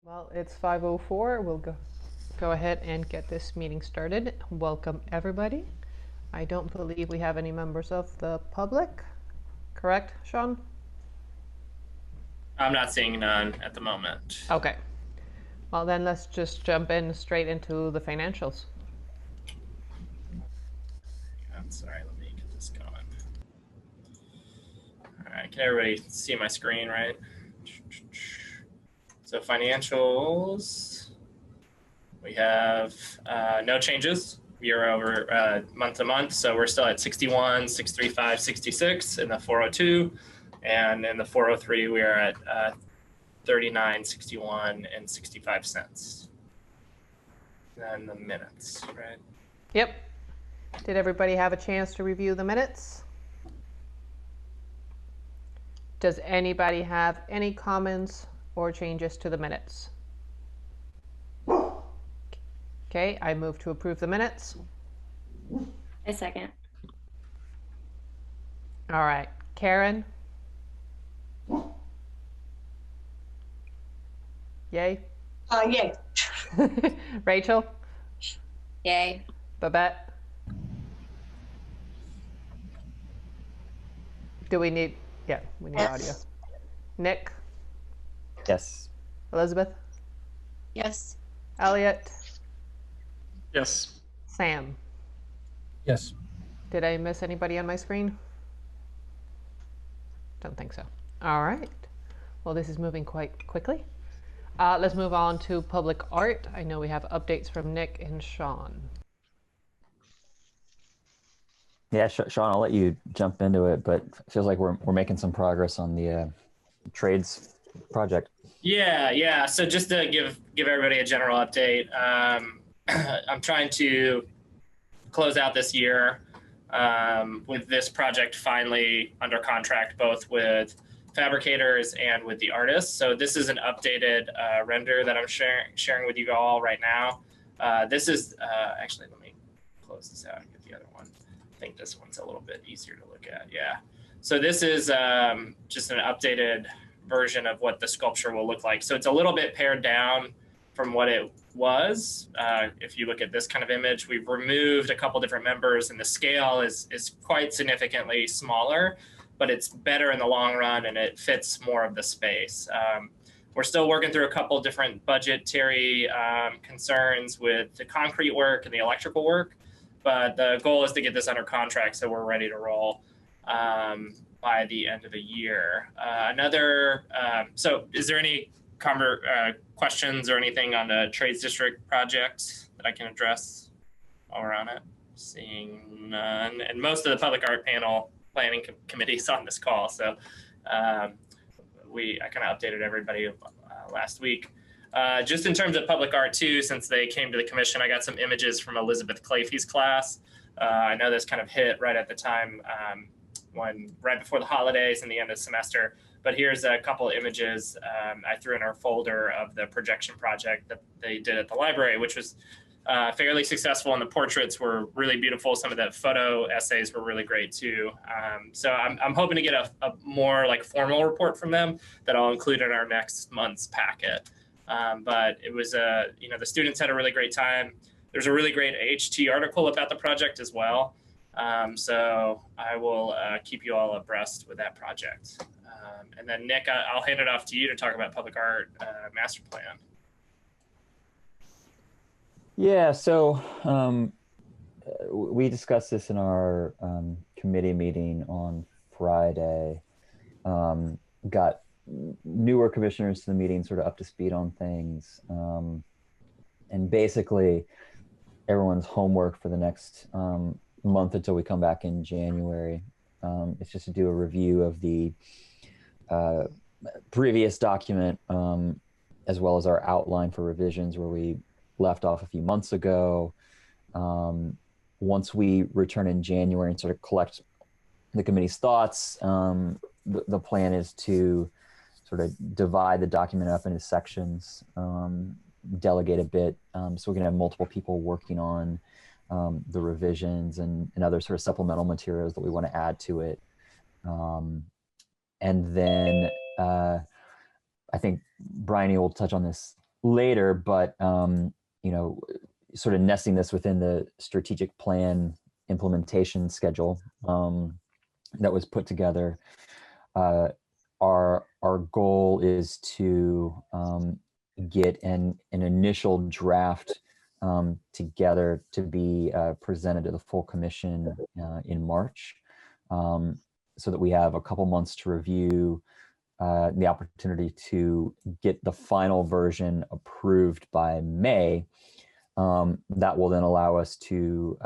Well, it's 5:04. We'll go ahead and get this meeting started. Welcome, everybody. I don't believe we have any members of the public, correct, Sean? I'm not seeing none at the moment. Okay. Well, then let's just jump in straight into the financials. I'm sorry, let me get this going. All right, can everybody see my screen, right? So financials, we have no changes year over month to month. So we're still at 61, 635, 66 in the 402. And in the 403, we are at 39, 61, and 65 cents. And the minutes, right? Yep. Did everybody have a chance to review the minutes? Does anybody have any comments or changes to the minutes? Okay, I move to approve the minutes. A second. All right, Karen? Yay? Yay. Rachel? Yay. Babette? Do we need, yeah, we need audio. Nick? Yes. Elizabeth? Yes. Elliot? Yes. Sam? Yes. Did I miss anybody on my screen? Don't think so. All right. Well, this is moving quite quickly. Let's move on to public art. I know we have updates from Nick and Sean. Yeah, Sean, I'll let you jump into it, but it feels like we're making some progress on the trades project. Yeah. So just to give everybody a general update, I'm trying to close out this year with this project finally under contract, both with fabricators and with the artists. So this is an updated render that I'm sharing with you all right now. This is actually, let me close this out and get the other one. I think this one's a little bit easier to look at. Yeah. So this is just an updated version of what the sculpture will look like. So it's a little bit pared down from what it was. If you look at this kind of image, we've removed a couple different members and the scale is quite significantly smaller, but it's better in the long run and it fits more of the space. We're still working through a couple different budgetary concerns with the concrete work and the electrical work, but the goal is to get this under contract so we're ready to roll by the end of the year. So is there any questions or anything on the Trades District project that I can address while we're on it? Seeing none. And most of the public art panel planning committees on this call. So I kind of updated everybody last week. Just in terms of public art too, since they came to the commission, I got some images from Elizabeth Clafey's class. I know this kind of hit right at the time right before the holidays and the end of the semester. But here's a couple of images I threw in our folder of the projection project that they did at the library, which was fairly successful, and the portraits were really beautiful. Some of the photo essays were really great too. So I'm hoping to get a more like formal report from them that I'll include in our next month's packet. But it was the students had a really great time. There's a really great HT article about the project as well. So I will keep you all abreast with that project. And then Nick, I'll hand it off to you to talk about public art master plan. Yeah, so we discussed this in our committee meeting on Friday. Got newer commissioners to the meeting, sort of up to speed on things. And basically, everyone's homework for the next month until we come back in January. It's just to do a review of the previous document, as well as our outline for revisions where we left off a few months ago. Once we return in January and sort of collect the committee's thoughts, the plan is to sort of divide the document up into sections, delegate a bit, so we can have multiple people working on the revisions and other sort of supplemental materials that we want to add to it. And then I think Bryony will touch on this later, but sort of nesting this within the strategic plan implementation schedule that was put together. Our goal is to get an initial draft together to be presented to the full commission in March, so that we have a couple months to review, the opportunity to get the final version approved by May. That will then allow us to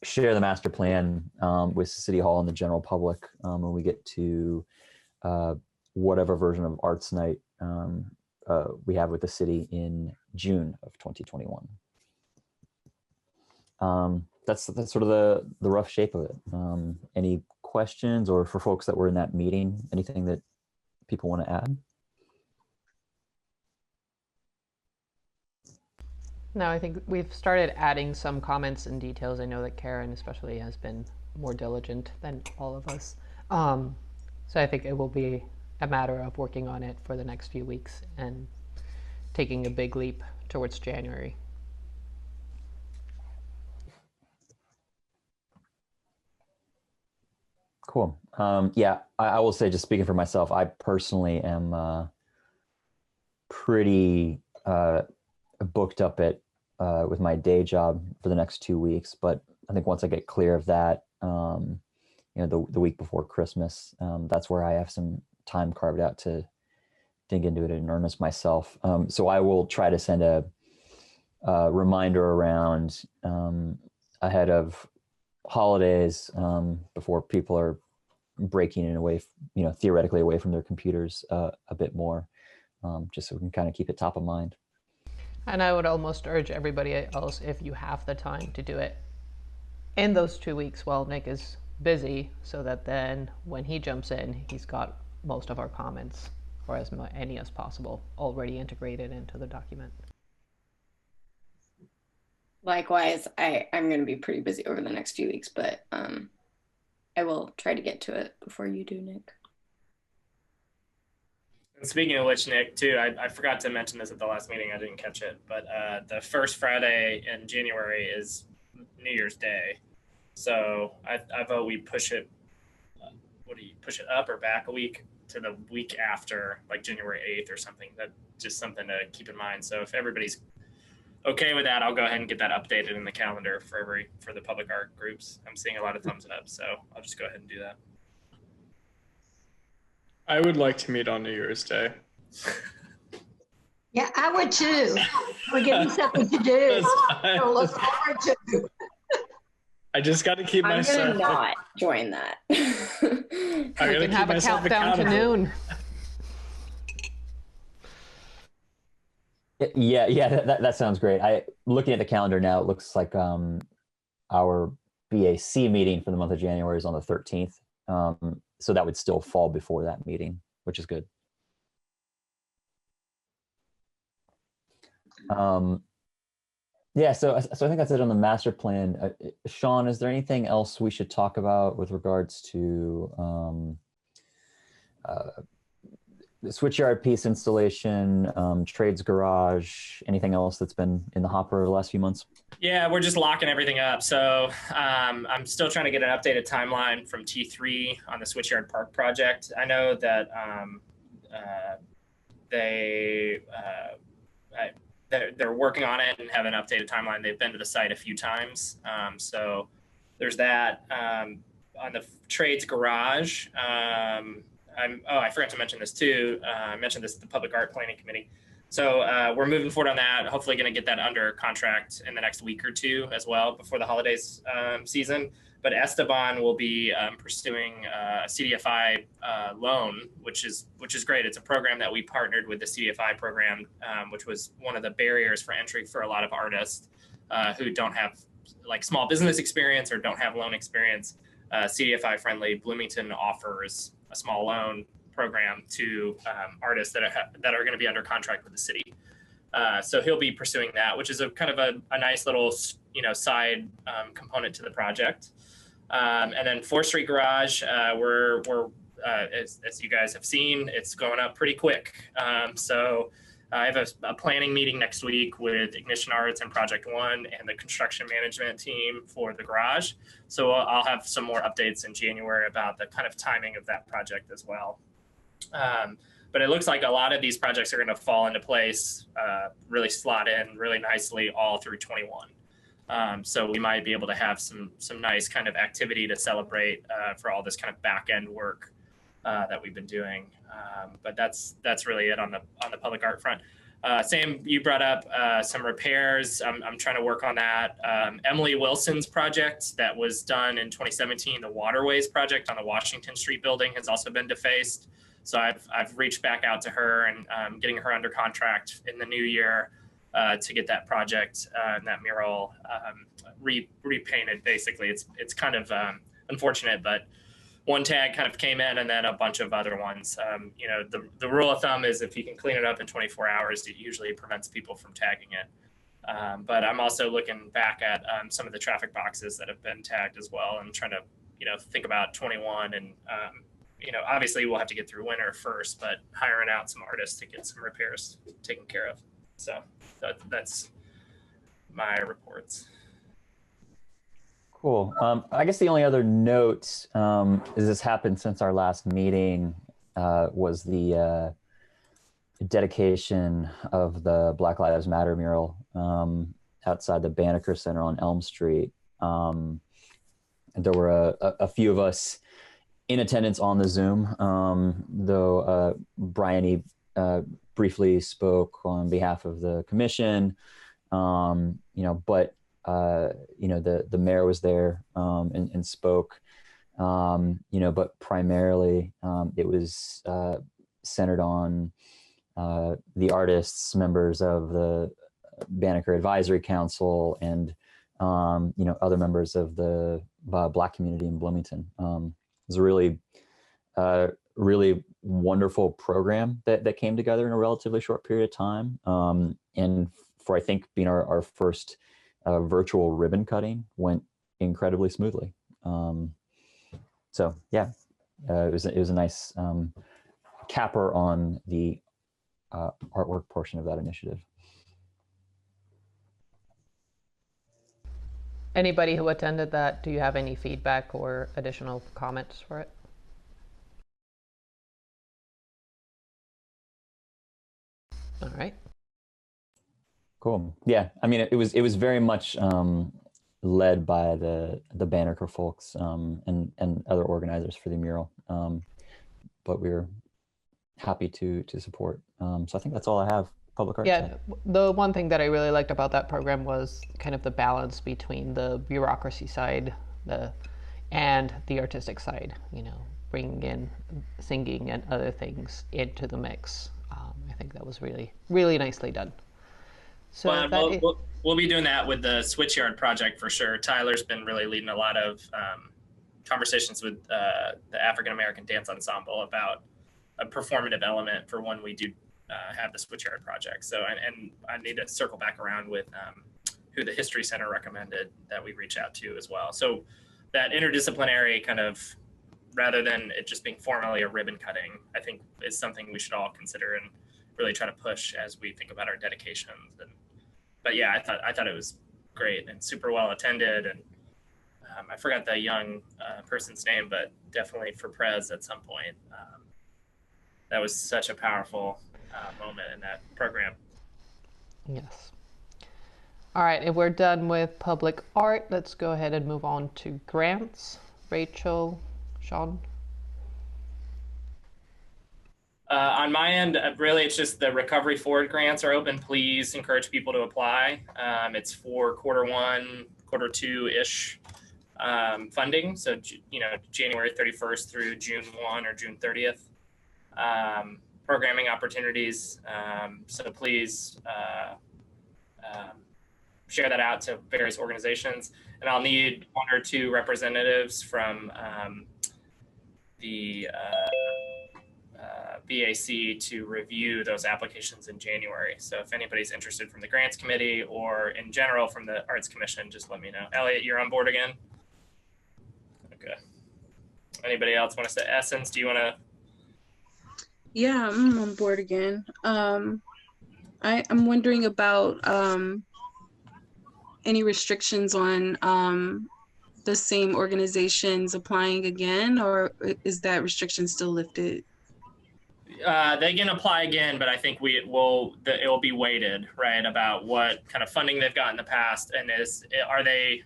share the master plan with City Hall and the general public when we get to whatever version of Arts Night we have with the city in June of 2021. That's sort of the rough shape of it. Any questions, or for folks that were in that meeting, anything that people want to add? No, I think we've started adding some comments and details. I know that Karen especially has been more diligent than all of us. So I think it will be a matter of working on it for the next few weeks and taking a big leap towards January. Cool. Yeah, I will say, just speaking for myself, I personally am pretty booked up with my day job for the next 2 weeks. But I think once I get clear of that, the week before Christmas, that's where I have some time carved out to dig into it in earnest myself. So I will try to send a reminder around ahead of holidays, before people are breaking in away, theoretically away from their computers a bit more, just so we can kind of keep it top of mind. And I would almost urge everybody else, if you have the time, to do it in those 2 weeks while Nick is busy, so that then when he jumps in, he's got most of our comments, or as many as possible, already integrated into the document. Likewise, I'm going to be pretty busy over the next few weeks, but I will try to get to it before you do, Nick. And speaking of which, Nick, too, I forgot to mention this at the last meeting. I didn't catch it, but the first Friday in January is New Year's Day. So I vote we push it. What do you push it up or back a week to the week after, like January 8th or something? That's just something to keep in mind. So if everybody's okay with that, I'll go ahead and get that updated in the calendar for the public art groups. I'm seeing a lot of thumbs up, so I'll just go ahead and do that. I would like to meet on New Year's Day. Yeah, I would too. We're getting something to do. So look forward to. I just got to keep I'm myself. going to not join that. We can have a countdown to noon. Yeah, that sounds great. Looking at the calendar now, it looks like our BAC meeting for the month of January is on the 13th. So that would still fall before that meeting, which is good. Yeah, so I think that's it on the master plan. Sean, is there anything else we should talk about with regards to the switchyard piece installation, trades garage, anything else that's been in the hopper over the last few months? Yeah, we're just locking everything up. So I'm still trying to get an updated timeline from T3 on the Switchyard Park project. I know that they're working on it and have an updated timeline. They've been to the site a few times. So there's that. On the trades garage, I forgot to mention this too. I mentioned this to the Public Art Planning Committee. So we're moving forward on that. Hopefully going to get that under contract in the next week or two as well before the holidays season. But Esteban will be pursuing a CDFI loan, which is great. It's a program that we partnered with the CDFI program, which was one of the barriers for entry for a lot of artists who don't have like small business experience or don't have loan experience. CDFI friendly Bloomington offers a small loan program to artists that are going to be under contract with the city. So he'll be pursuing that, which is a kind of a nice little side component to the project. And then 4th Street Garage, we're as you guys have seen, it's going up pretty quick. So I have a planning meeting next week with Ignition Arts and Project One and the construction management team for the garage. So I'll have some more updates in January about the kind of timing of that project as well. But it looks like a lot of these projects are going to fall into place, really slot in really nicely all through 21. So we might be able to have some nice kind of activity to celebrate for all this kind of back end work that we've been doing. But that's really it on the public art front. Sam, you brought up some repairs. I'm trying to work on that. Emily Wilson's project that was done in 2017, the Waterways project on the Washington Street building, has also been defaced. So I've reached back out to her and getting her under contract in the new year to get that project and that mural repainted. Basically, it's kind of unfortunate, but one tag kind of came in, and then a bunch of other ones. You know, the rule of thumb is if you can clean it up in 24 hours, it usually prevents people from tagging it. But I'm also looking back at some of the traffic boxes that have been tagged as well, and trying to, you know, think about 21 and you know, obviously we'll have to get through winter first, but hiring out some artists to get some repairs taken care of. So that's my reports. Cool. I guess the only other note is this happened since our last meeting was the dedication of the Black Lives Matter mural outside the Banneker Center on Elm Street. There were a few of us in attendance on the Zoom, though Bryony briefly spoke on behalf of the commission, you know, but you know, the mayor was there and spoke, you know, but primarily it was centered on the artists, members of the Banneker Advisory Council, and you know, other members of the Black community in Bloomington. It was a really wonderful program that came together in a relatively short period of time, and for, I think, being our first virtual ribbon cutting, went incredibly smoothly. So yeah, it was a nice capper on the artwork portion of that initiative. Anybody who attended that, do you have any feedback or additional comments for it? All right. Cool. Yeah, I mean, it was very much led by the Banneker folks and other organizers for the mural, but we were happy to support. So I think that's all I have. Public art. Yeah, the one thing that I really liked about that program was kind of the balance between the bureaucracy side and the artistic side, you know, bringing in singing and other things into the mix. I think that was really, really nicely done. So well, we'll be doing that with the Switchyard project for sure. Tyler's been really leading a lot of conversations with the African American Dance Ensemble about a performative element for when we do have the Switchyard project. So, and I need to circle back around with who the History Center recommended that we reach out to as well. So that interdisciplinary kind of, rather than it just being formally a ribbon cutting, I think is something we should all consider and really try to push as we think about our dedications. But yeah, I thought it was great and super well attended. And I forgot the young person's name, but definitely for Prez at some point. That was such a powerful moment in that program. Yes. All right, if we're done with public art, let's go ahead and move on to grants. Rachel, Sean? On my end, really, it's just the Recovery Forward grants are open. Please encourage people to apply. It's for Q1, Q2-ish funding. So, you know, January 31st through June 1 or June 30th. Programming opportunities. So please share that out to various organizations. And I'll need 1 or 2 representatives from the BAC to review those applications in January. So if anybody's interested from the Grants Committee or in general from the Arts Commission, just let me know. Elliot, you're on board again? Okay. Anybody else want to say? Essence, do you want to? Yeah, I'm on board again. I'm wondering about any restrictions on the same organizations applying again, or is that restriction still lifted? They can apply again, but I think it will be weighted, right, about what kind of funding they've got in the past, and are they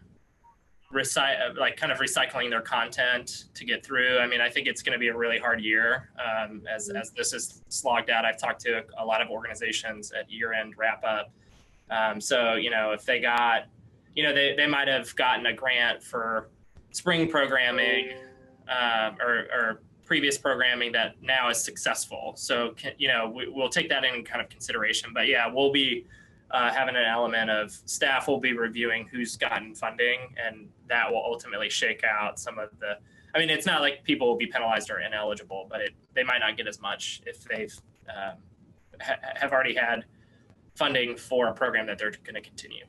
kind of recycling their content to get through. I mean, I think it's going to be a really hard year as this is slogged out. I've talked to a lot of organizations at year-end wrap-up. So, if they got, they might have gotten a grant for spring programming or previous programming that now is successful. So, we'll take that in kind of consideration. But yeah, we'll be having an element of staff will be reviewing who's gotten funding, and that will ultimately shake out some of the, I mean, it's not like people will be penalized or ineligible, but they might not get as much if they've have already had funding for a program that they're going to continue.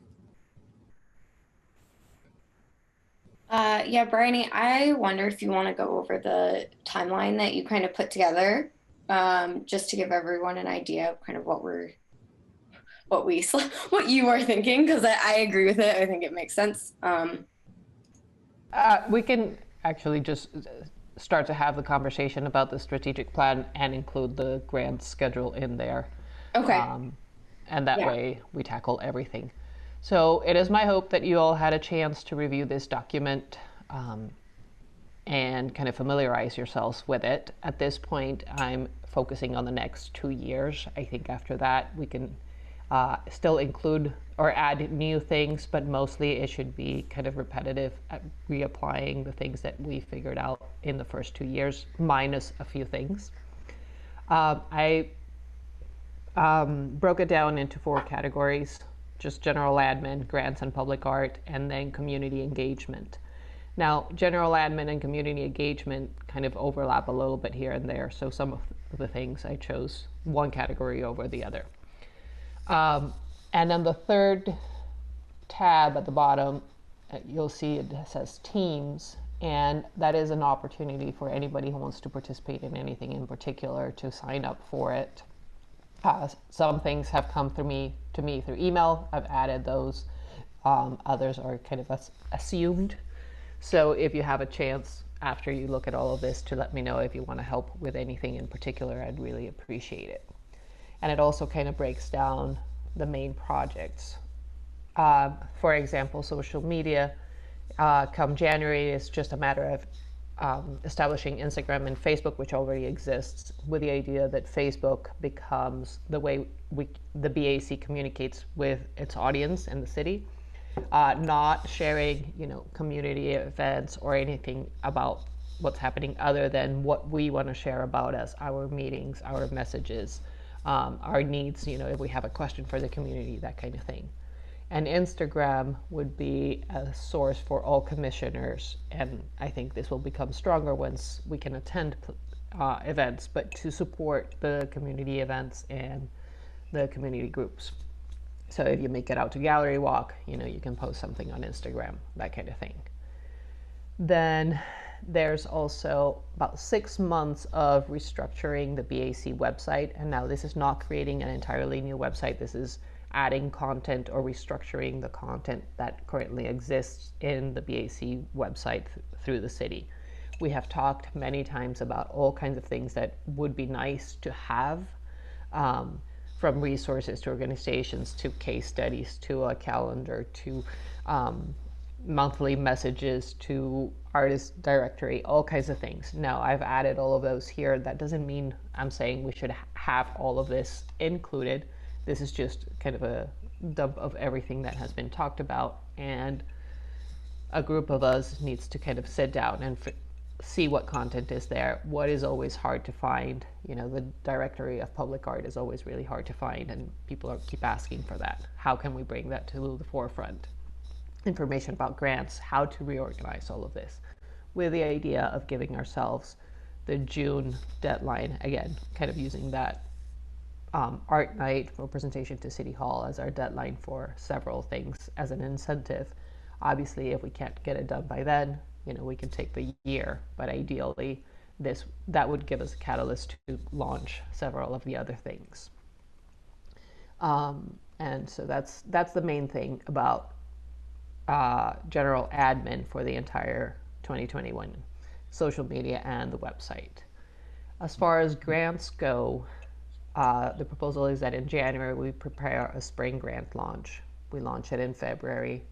Yeah, Bryony, I wonder if you want to go over the timeline that you kind of put together, just to give everyone an idea of kind of what you are thinking, because I agree with it. I think it makes sense. We can actually just start to have the conversation about the strategic plan and include the grant schedule in there. Okay. And that way we tackle everything. So it is my hope that you all had a chance to review this document and kind of familiarize yourselves with it. At this point, I'm focusing on the next 2 years. I think after that, we can still include or add new things, but mostly it should be kind of repetitive at reapplying the things that we figured out in the first 2 years, minus a few things. I broke it down into 4 categories: just general admin, grants and public art, and then community engagement. Now, general admin and community engagement kind of overlap a little bit here and there, so some of the things I chose one category over the other. And then the third tab at the bottom, you'll see it says teams, and that is an opportunity for anybody who wants to participate in anything in particular to sign up for it. Some things have come to me through email. I've added those. Others are kind of assumed. So if you have a chance after you look at all of this to let me know if you want to help with anything in particular, I'd really appreciate it. And it also kind of breaks down the main projects. For example, social media, come January, it's just a matter of establishing Instagram and Facebook, which already exists, with the idea that Facebook becomes the way the BAC communicates with its audience in the city, not sharing, community events or anything about what's happening other than what we want to share about as our meetings, our messages, our needs, if we have a question for the community, that kind of thing. And Instagram would be a source for all commissioners, and I think this will become stronger once we can attend events, but to support the community events and the community groups. So if you make it out to Gallery Walk, you can post something on Instagram, that kind of thing. Then there's also about 6 months of restructuring the BAC website. And now this is not creating an entirely new website. This is adding content or restructuring the content that currently exists in the BAC website through the city. We have talked many times about all kinds of things that would be nice to have, from resources to organizations to case studies to a calendar to monthly messages to artist directory, all kinds of things. Now, I've added all of those here. That doesn't mean I'm saying we should have all of this included. This is just kind of a dump of everything that has been talked about, and a group of us needs to kind of sit down and see what content is there. What is always hard to find? The directory of public art is always really hard to find, and people keep asking for that. How can we bring that to the forefront? Information about grants, how to reorganize all of this, with the idea of giving ourselves the June deadline, again, kind of using that art night for presentation to City Hall as our deadline for several things as an incentive. Obviously, if we can't get it done by then, we can take the year, but ideally that would give us a catalyst to launch several of the other things. And so that's the main thing about general admin for the entire 2021 social media and the website. As far as grants go, the proposal is that in January we prepare a spring grant launch. We launch it in February.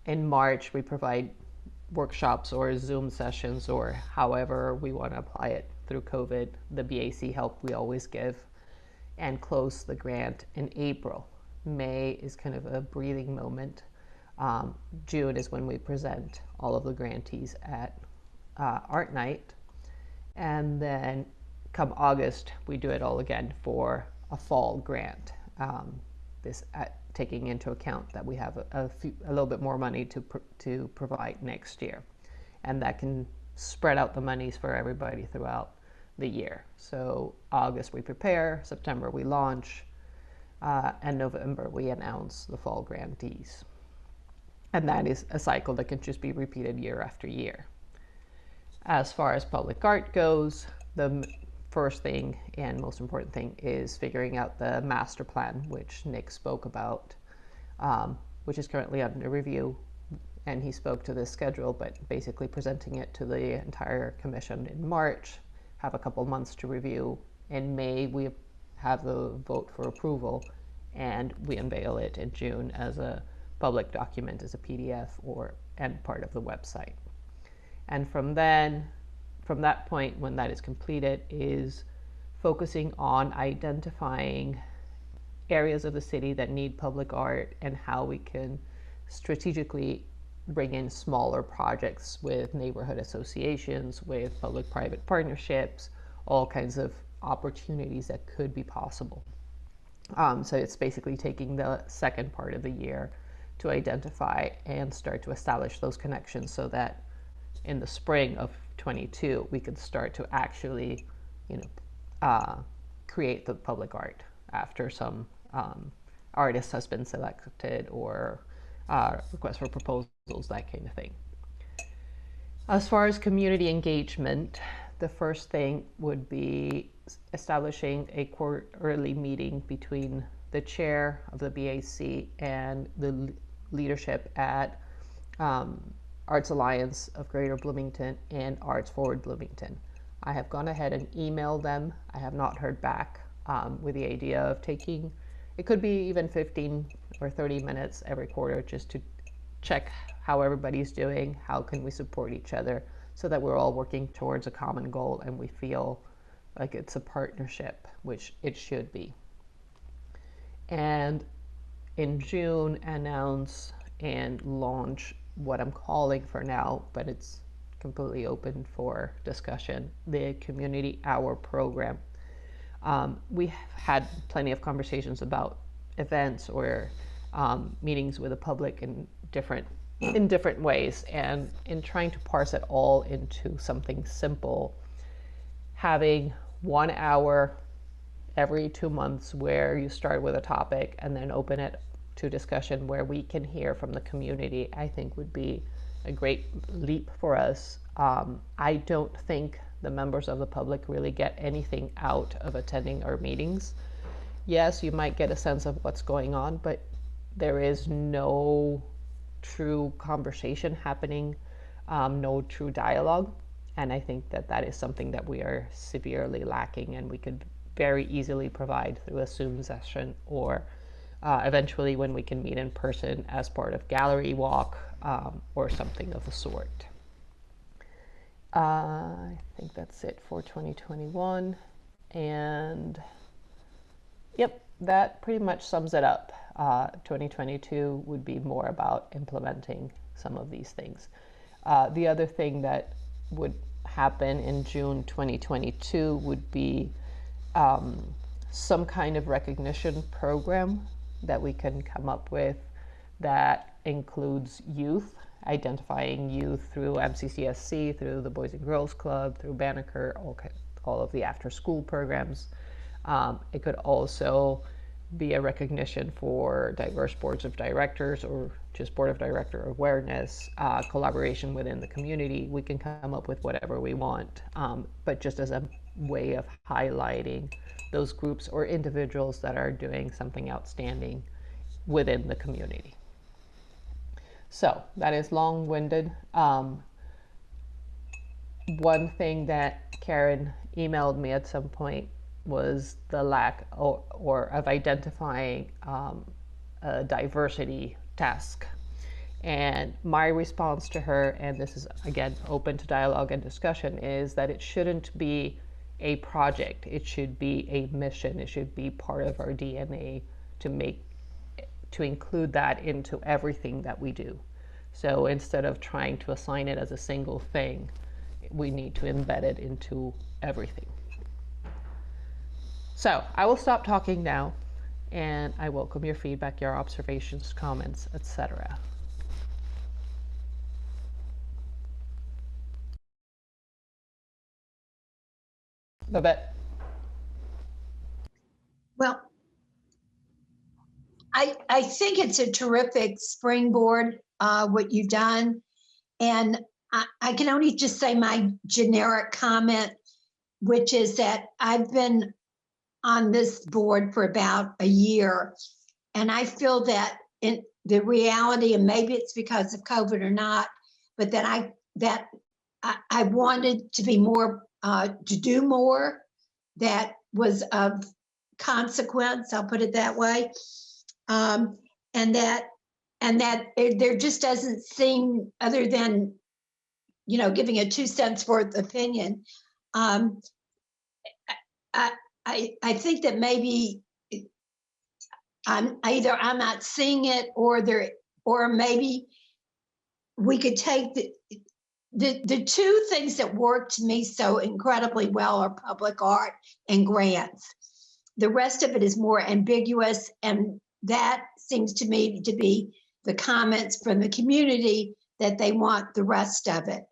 In March, we provide workshops or Zoom sessions or however we want to apply it through COVID, the BAC help we always give, and close the grant in April. May is kind of a breathing moment. June is when we present all of the grantees at Art Night. And then come August, we do it all again for a fall grant. Taking into account that we have a little bit more money to provide next year. And that can spread out the monies for everybody throughout the year. So August we prepare, September we launch, and November we announce the fall grantees. And that is a cycle that can just be repeated year after year. As far as public art goes, the first thing and most important thing is figuring out the master plan, which Nick spoke about, which is currently under review. And he spoke to this schedule, but basically presenting it to the entire commission in March, have a couple months to review. In May, we have the vote for approval, and we unveil it in June as a public document, as a PDF and part of the website. And from that point, when that is completed, is focusing on identifying areas of the city that need public art and how we can strategically bring in smaller projects with neighborhood associations, with public-private partnerships, all kinds of opportunities that could be possible. So it's basically taking the second part of the year to identify and start to establish those connections so that in the spring of 22, we could start to actually, create the public art after some artist has been selected or request for proposals, that kind of thing. As far as community engagement, the first thing would be establishing a quarterly meeting between the chair of the BAC and the leadership at Arts Alliance of Greater Bloomington and Arts Forward Bloomington. I have gone ahead and emailed them. I have not heard back with the idea of taking, it could be even 15 or 30 minutes every quarter just to check how everybody's doing, how can we support each other so that we're all working towards a common goal and we feel like it's a partnership, which it should be. And in June, announce and launch what I'm calling for now, but it's completely open for discussion, the Community Hour program. We have had plenty of conversations about events or meetings with the public in different ways, and in trying to parse it all into something simple, having 1 hour every 2 months where you start with a topic and then open it to discussion where we can hear from the community, I think would be a great leap for us. I don't think the members of the public really get anything out of attending our meetings. Yes, you might get a sense of what's going on, but there is no true conversation happening, no true dialogue. And I think that that is something that we are severely lacking, and we could very easily provide through a Zoom session or eventually when we can meet in person as part of gallery walk or something of the sort. I think that's it for 2021. And yep, that pretty much sums it up. 2022 would be more about implementing some of these things. The other thing that would happen in June 2022 would be some kind of recognition program that we can come up with that includes youth, identifying youth through MCCSC, through the Boys and Girls Club, through Banneker, all of the after-school programs. It could also be a recognition for diverse boards of directors or just board of director awareness, collaboration within the community. We can come up with whatever we want, but just as a way of highlighting those groups or individuals that are doing something outstanding within the community. So that is long-winded. One thing that Karen emailed me at some point was the lack or of identifying a diversity task. And my response to her, and this is again open to dialogue and discussion, is that it shouldn't be a project. It should be a mission. It should be part of our DNA to include that into everything that we do. So instead of trying to assign it as a single thing, we need to embed it into everything. So I will stop talking now, and I welcome your feedback, your observations, comments, etc. Babette. Well, I think it's a terrific springboard, what you've done. And I can only just say my generic comment, which is that I've been on this board for about a year. And I feel that in the reality, and maybe it's because of COVID or not, but that I wanted to be more, to do more that was of consequence, I'll put it that way. And that there just doesn't seem, other than, you know, giving a 2 cents worth opinion, I think that maybe I'm not seeing it, or maybe we could take the two things that work to me so incredibly well are public art and grants. The rest of it is more ambiguous, and that seems to me to be the comments from the community that they want the rest of it.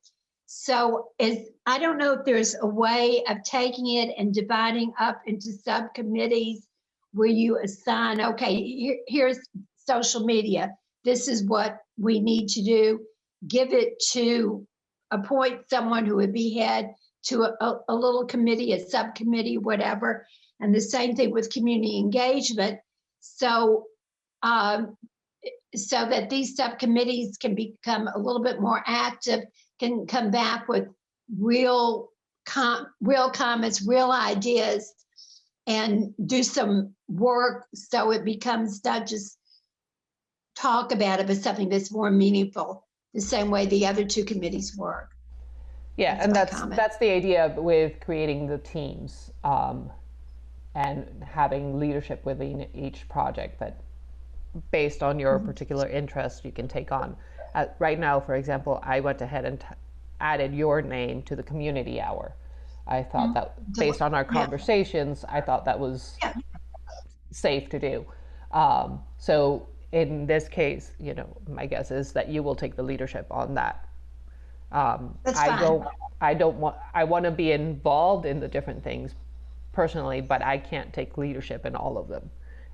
So I don't know if there's a way of taking it and dividing up into subcommittees where you assign, okay, here's social media. This is what we need to do. Give it to, appoint someone who would be head to a little committee, a subcommittee, whatever. And the same thing with community engagement. So, so that these subcommittees can become a little bit more active, can come back with real comments, real ideas, and do some work so it becomes not just talk about it, but something that's more meaningful, the same way the other two committees work. Yeah, and that's the idea with creating the teams and having leadership within each project that based on your particular interest you can take on. Right now, for example, I went ahead and added your name to the community hour. I thought that based on our conversations, I thought that was safe to do. So in this case, you know, my guess is that you will take the leadership on that. That's fine. I want to be involved in the different things personally, but I can't take leadership in all of them,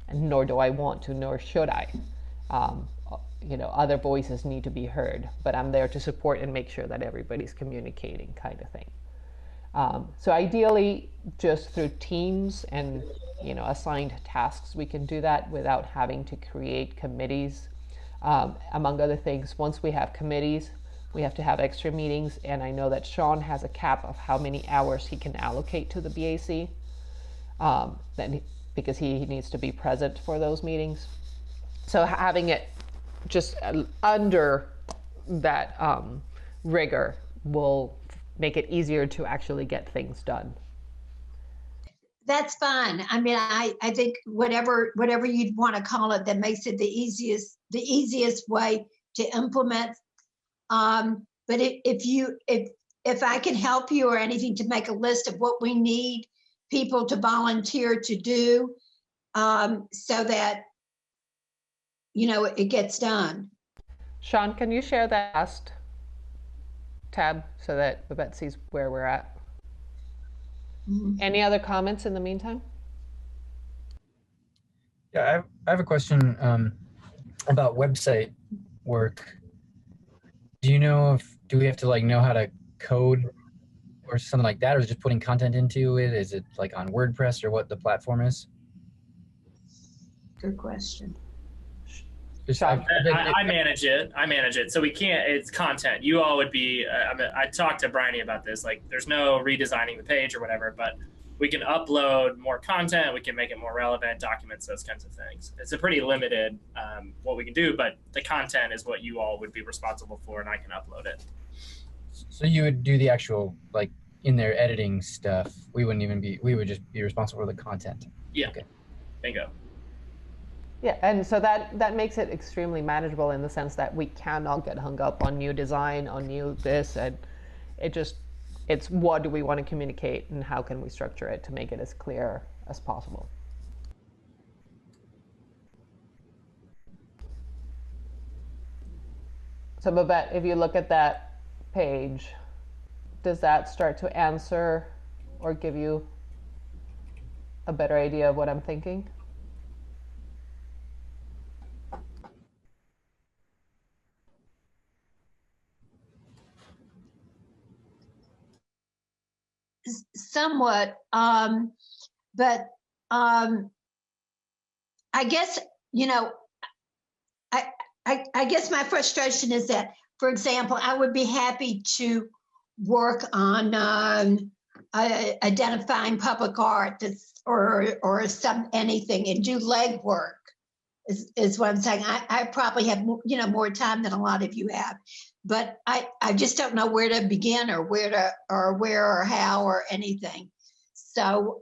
and nor do I want to, nor should I. You know, other voices need to be heard, but I'm there to support and make sure that everybody's communicating, kind of thing. So ideally, just through teams and, you know, assigned tasks, we can do that without having to create committees. Among other things, once we have committees, we have to have extra meetings, and I know that Sean has a cap of how many hours he can allocate to the BAC, because he needs to be present for those meetings. So having it just under that rigor will make it easier to actually get things done. That's fine. I mean, I think whatever you'd want to call it, that makes it the easiest way to implement. But if I can help you or anything to make a list of what we need people to volunteer to do, so that, you know, it gets done. Sean, can you share that last tab so that Babette sees where we're at? Any other comments in the meantime? Yeah, I have a question about website work. Do you know do we have to like know how to code or something like that, or is it just putting content into it? Is it like on WordPress, or what the platform is? Good question. Just, Sean? I manage it. So we can't. It's content. You all would be. I talked to Bryony about this. Like, there's no redesigning the page or whatever, but we can upload more content. We can make it more relevant, documents, those kinds of things. It's a pretty limited what we can do, but the content is what you all would be responsible for, and I can upload it. so you would do the actual, like, in there editing stuff. We wouldn't even be. We would just be responsible for the content. Yeah. Okay. Bingo. Yeah, and so that makes it extremely manageable in the sense that we cannot get hung up on new design, on new this, and it's what do we want to communicate and how can we structure it to make it as clear as possible. So Babette, if you look at that page, does that start to answer or give you a better idea of what I'm thinking? Somewhat, but I guess, I guess my frustration is that, for example, I would be happy to work on identifying public art or anything and do legwork is what I'm saying. I probably have more time than a lot of you have, but I just don't know where to begin or where or how or anything. So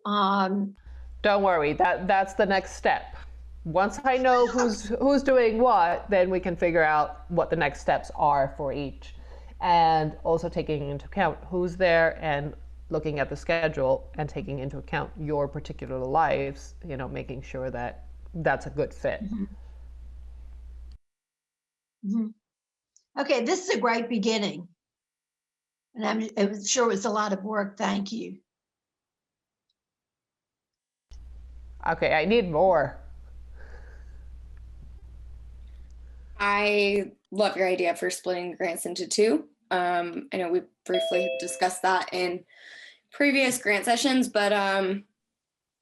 don't worry, that's the next step. Once I know who's doing what, then we can figure out what the next steps are for each, and also taking into account who's there and looking at the schedule and taking into account your particular lives, making sure that that's a good fit. Mm-hmm. Mm-hmm. Okay, this is a great beginning. And I'm sure it was a lot of work. Thank you. Okay, I need more. I love your idea for splitting grants into two. I know we briefly discussed that in previous grant sessions, but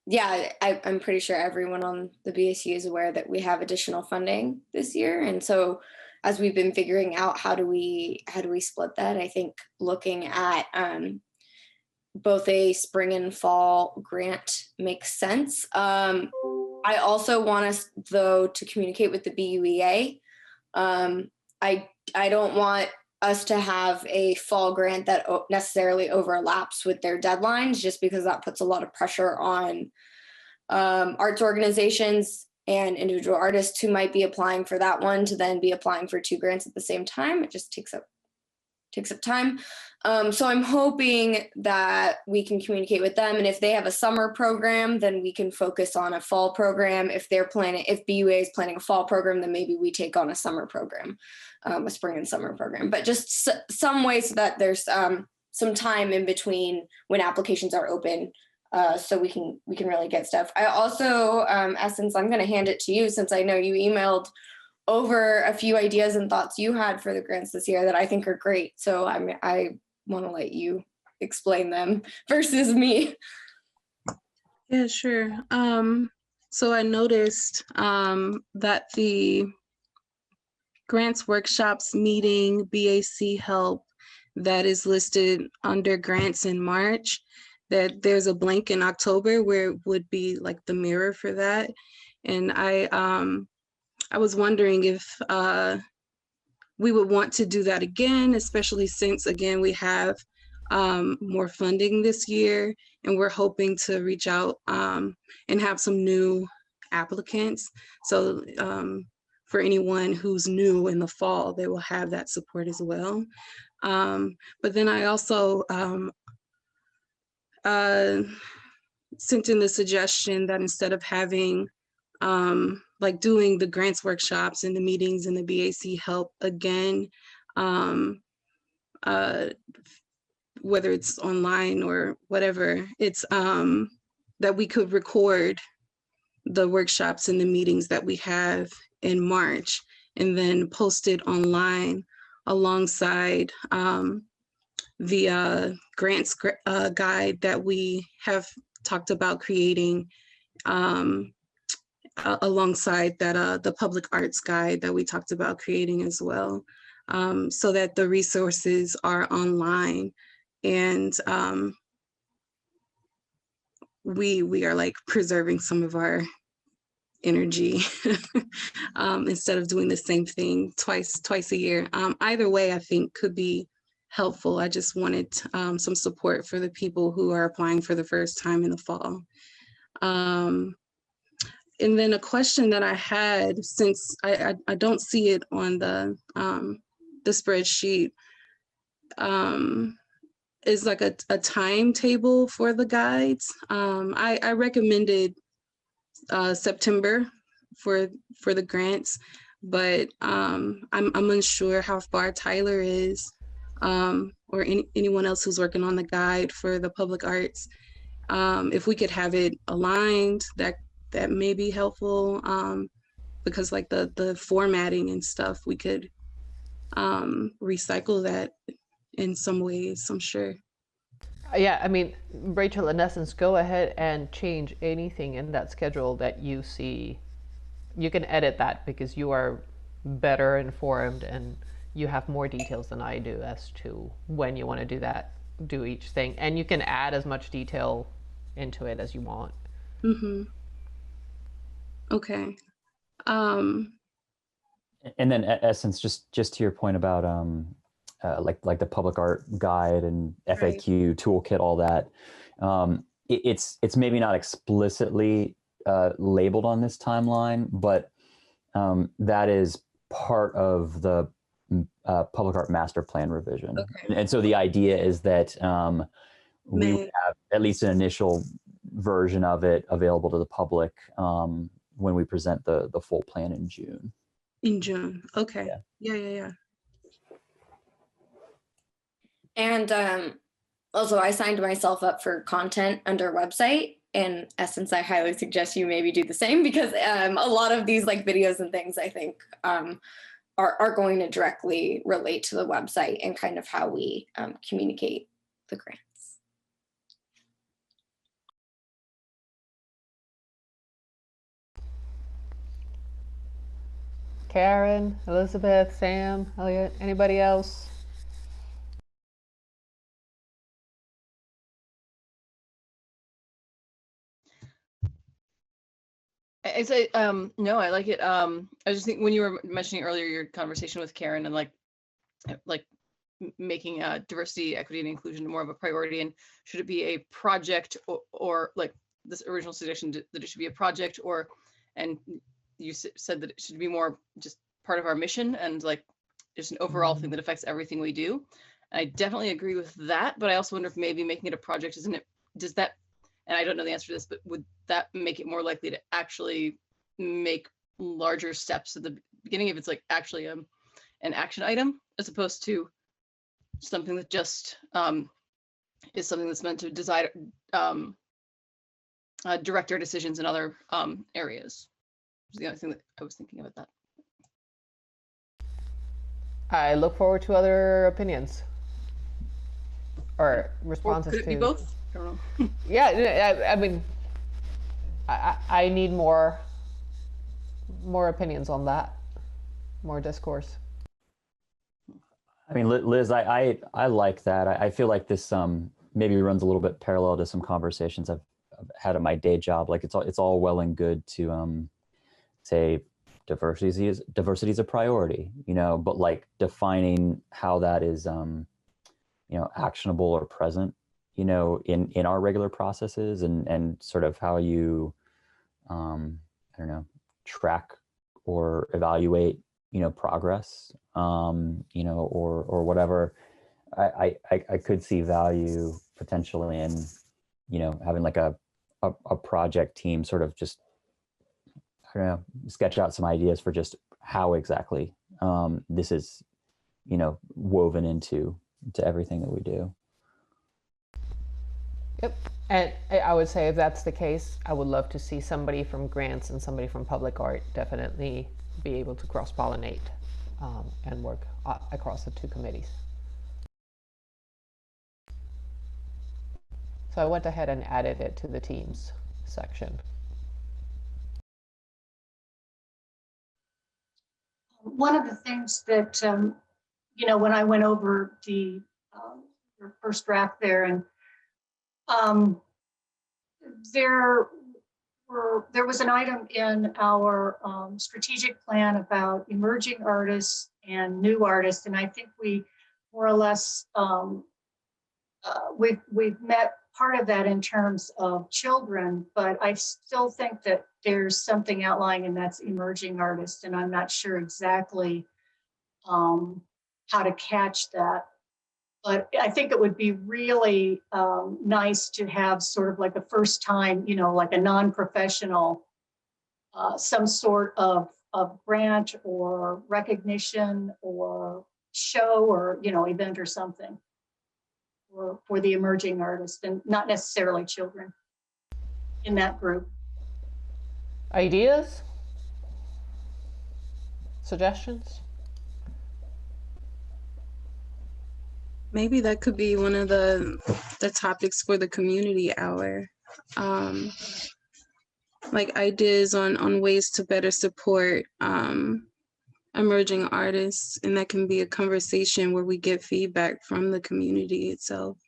yeah, I'm pretty sure everyone on the BSU is aware that we have additional funding this year. And so as we've been figuring out how do we split that, I think looking at both a spring and fall grant makes sense. I also want us, though, to communicate with the BUEA. I don't want us to have a fall grant that necessarily overlaps with their deadlines, just because that puts a lot of pressure on arts organizations and individual artists who might be applying for that one to then be applying for two grants at the same time. It just takes up time. So I'm hoping that we can communicate with them, and if they have a summer program, then we can focus on a fall program. If BUA is planning a fall program, then maybe we take on a summer program, a spring and summer program, but just some way so that there's some time in between when applications are open, so we can really get stuff. I also, Essence, I'm going to hand it to you, since I know you emailed over a few ideas and thoughts you had for the grants this year that I think are great. So I want to let you explain them versus me. Yeah, sure. So I noticed that the grants workshops meeting BAC help that is listed under grants in March, that there's a blank in October where it would be like the mirror for that. And I was wondering if we would want to do that again, especially since, again, we have more funding this year, and we're hoping to reach out and have some new applicants. So for anyone who's new in the fall, they will have that support as well. But then I also sent in the suggestion that instead of having like doing the grants workshops and the meetings and the BAC help again, whether it's online or whatever, it's that we could record the workshops and the meetings that we have in March and then post it online alongside the grants guide that we have talked about creating, alongside that the public arts guide that we talked about creating as well, so that the resources are online, and we are like preserving some of our energy instead of doing the same thing twice a year. Either way, I think could be helpful. I just wanted some support for the people who are applying for the first time in the fall. And then a question that I had, since I don't see it on the spreadsheet, is like a timetable for the guides. I recommended September for the grants, but I'm unsure how far Tyler is, or anyone else who's working on the guide for the public arts. If we could have it aligned, that may be helpful, because like the formatting and stuff, we could recycle that in some ways, I'm sure. Yeah, I mean, Rachel, in essence, go ahead and change anything in that schedule that you see. You can edit that because you are better informed and you have more details than I do as to when you want to do each thing. And you can add as much detail into it as you want. Mm-hmm. Okay. And then, Essence, just to your point about like the public art guide and FAQ right. toolkit, all that. It's maybe not explicitly labeled on this timeline, but that is part of the public art master plan revision. Okay. And so the idea is that we would have at least an initial version of it available to the public when we present the full plan in June. In June, okay. Yeah. And also, I signed myself up for content under website. In essence, I highly suggest you maybe do the same, because a lot of these like videos and things, I think, are going to directly relate to the website and kind of how we communicate the grants. Karen, Elizabeth, Sam, Elliot, anybody else? I say, no, I like it. I was just thinking when you were mentioning earlier your conversation with Karen and like making diversity, equity, and inclusion more of a priority, and should it be a project or like this original suggestion that it should be a project, or, and you said that it should be more just part of our mission and like just an overall thing that affects everything we do. And I definitely agree with that, but I also wonder if maybe making it a project, does that, and I don't know the answer to this, but would that make it more likely to actually make larger steps at the beginning if it's like actually an action item, as opposed to something that just is something that's meant to decide, direct our decisions in other areas? Is the only thing that I was thinking about that. I look forward to other opinions or responses. Or could it be both? I don't know. Yeah, I mean, I need more opinions on that, more discourse. I mean, Liz, I like that. I feel like this maybe runs a little bit parallel to some conversations I've had at my day job. Like it's all well and good to say diversity is a priority, but like defining how that is actionable or present, in our regular processes, and sort of how you I don't know, track or evaluate progress, or whatever. I could see value potentially in having like a project team sort of just, I don't know, sketch out some ideas for just how exactly this is woven into everything that we do. Yep. And I would say if that's the case, I would love to see somebody from grants and somebody from public art definitely be able to cross-pollinate and work across the two committees. So I went ahead and added it to the teams section. One of the things that, when I went over the first draft there, and there was an item in our strategic plan about emerging artists and new artists, and I think we more or less we've met part of that in terms of children, but I still think that there's something outlying, and that's emerging artists, and I'm not sure exactly how to catch that. But I think it would be really nice to have sort of like a first time, like a non-professional, some sort of grant or recognition or show or, event or something for the emerging artists, and not necessarily children in that group. Ideas? Suggestions? Maybe that could be one of the topics for the community hour. Like ideas on ways to better support emerging artists, and that can be a conversation where we get feedback from the community itself.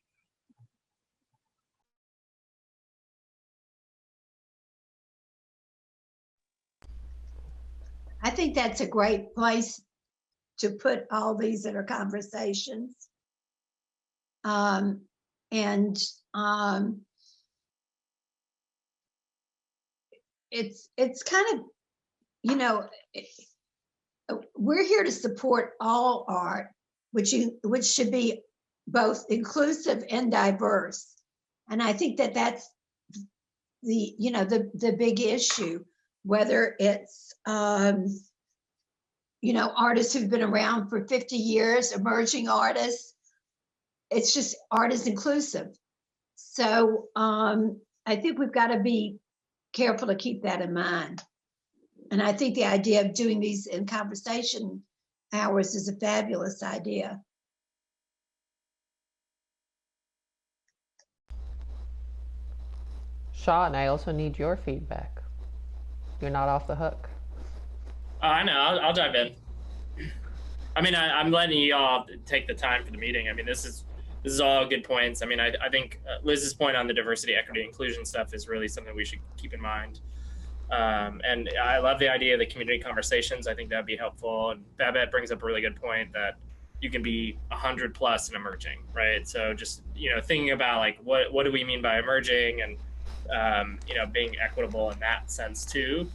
I think that's a great place to put all these that are conversations. It's kind of, we're here to support all art, which should be both inclusive and diverse. And I think that that's the big issue, whether it's, artists who've been around for 50 years, emerging artists. It's just art is inclusive. So I think we've got to be careful to keep that in mind. And I think the idea of doing these in conversation hours is a fabulous idea. Sean, I also need your feedback. You're not off the hook. I know. I'll dive in. I mean, I'm letting you all take the time for the meeting. I mean, this is all good points. I mean, I think Liz's point on the diversity, equity, inclusion stuff is really something we should keep in mind. And I love the idea of the community conversations. I think that'd be helpful. And Babette brings up a really good point that you can be 100 plus and emerging, right? So just, thinking about like, what do we mean by emerging, and, being equitable in that sense too,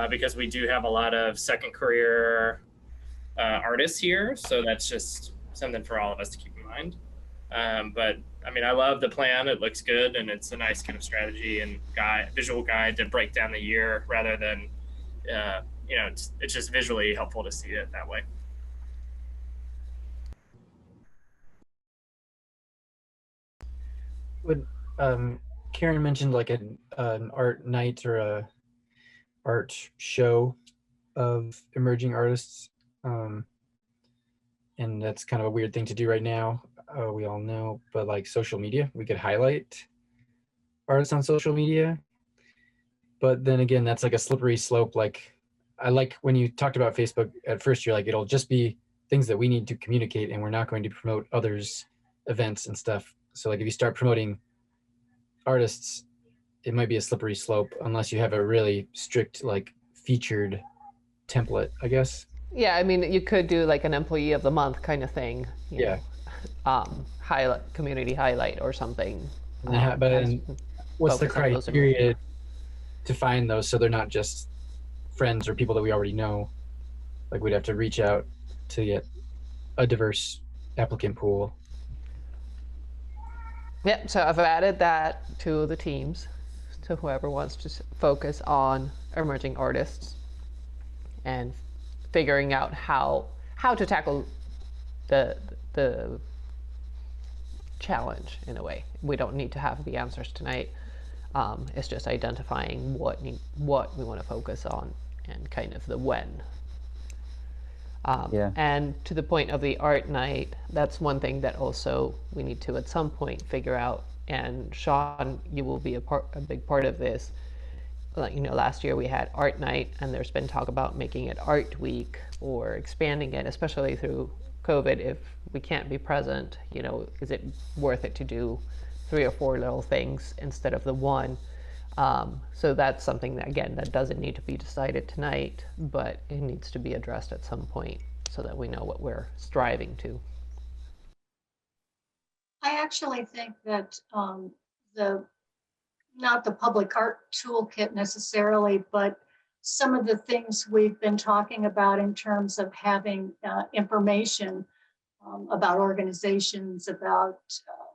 because we do have a lot of second career artists here. So that's just something for all of us to keep in mind. But I mean, I love the plan. It looks good, and it's a nice kind of strategy and visual guide to break down the year rather than, it's just visually helpful to see it that way. Would Karen mentioned like an art night or a art show of emerging artists, and that's kind of a weird thing to do right now. We all know, but like social media, we could highlight artists on social media. But then again, that's like a slippery slope. Like, I like when you talked about Facebook at first, you're like, it'll just be things that we need to communicate, and we're not going to promote others' events and stuff. So like if you start promoting artists, it might be a slippery slope unless you have a really strict like featured template, I guess. Yeah, I mean, you could do like an employee of the month kind of thing. Yeah. Highlight, community highlight or something. But then what's the criteria to find those so they're not just friends or people that we already know? Like we'd have to reach out to get a diverse applicant pool. Yep, so I've added that to the teams, to whoever wants to focus on emerging artists and figuring out how to tackle the challenge in a way. We don't need to have the answers tonight. It's just identifying what we want to focus on and kind of the when. And to the point of the art night, that's one thing that also we need to at some point figure out and Sean, you will be a big part of this. Like, you know, last year we had art night, and there's been talk about making it art week or expanding it, especially through COVID. If we can't be present, you know, is it worth it to do 3 or 4 little things instead of the one? So that's something that, again, that doesn't need to be decided tonight, but it needs to be addressed at some point so that we know what we're striving to. I actually think that the not the public art toolkit necessarily, but some of the things we've been talking about in terms of having information about organizations, about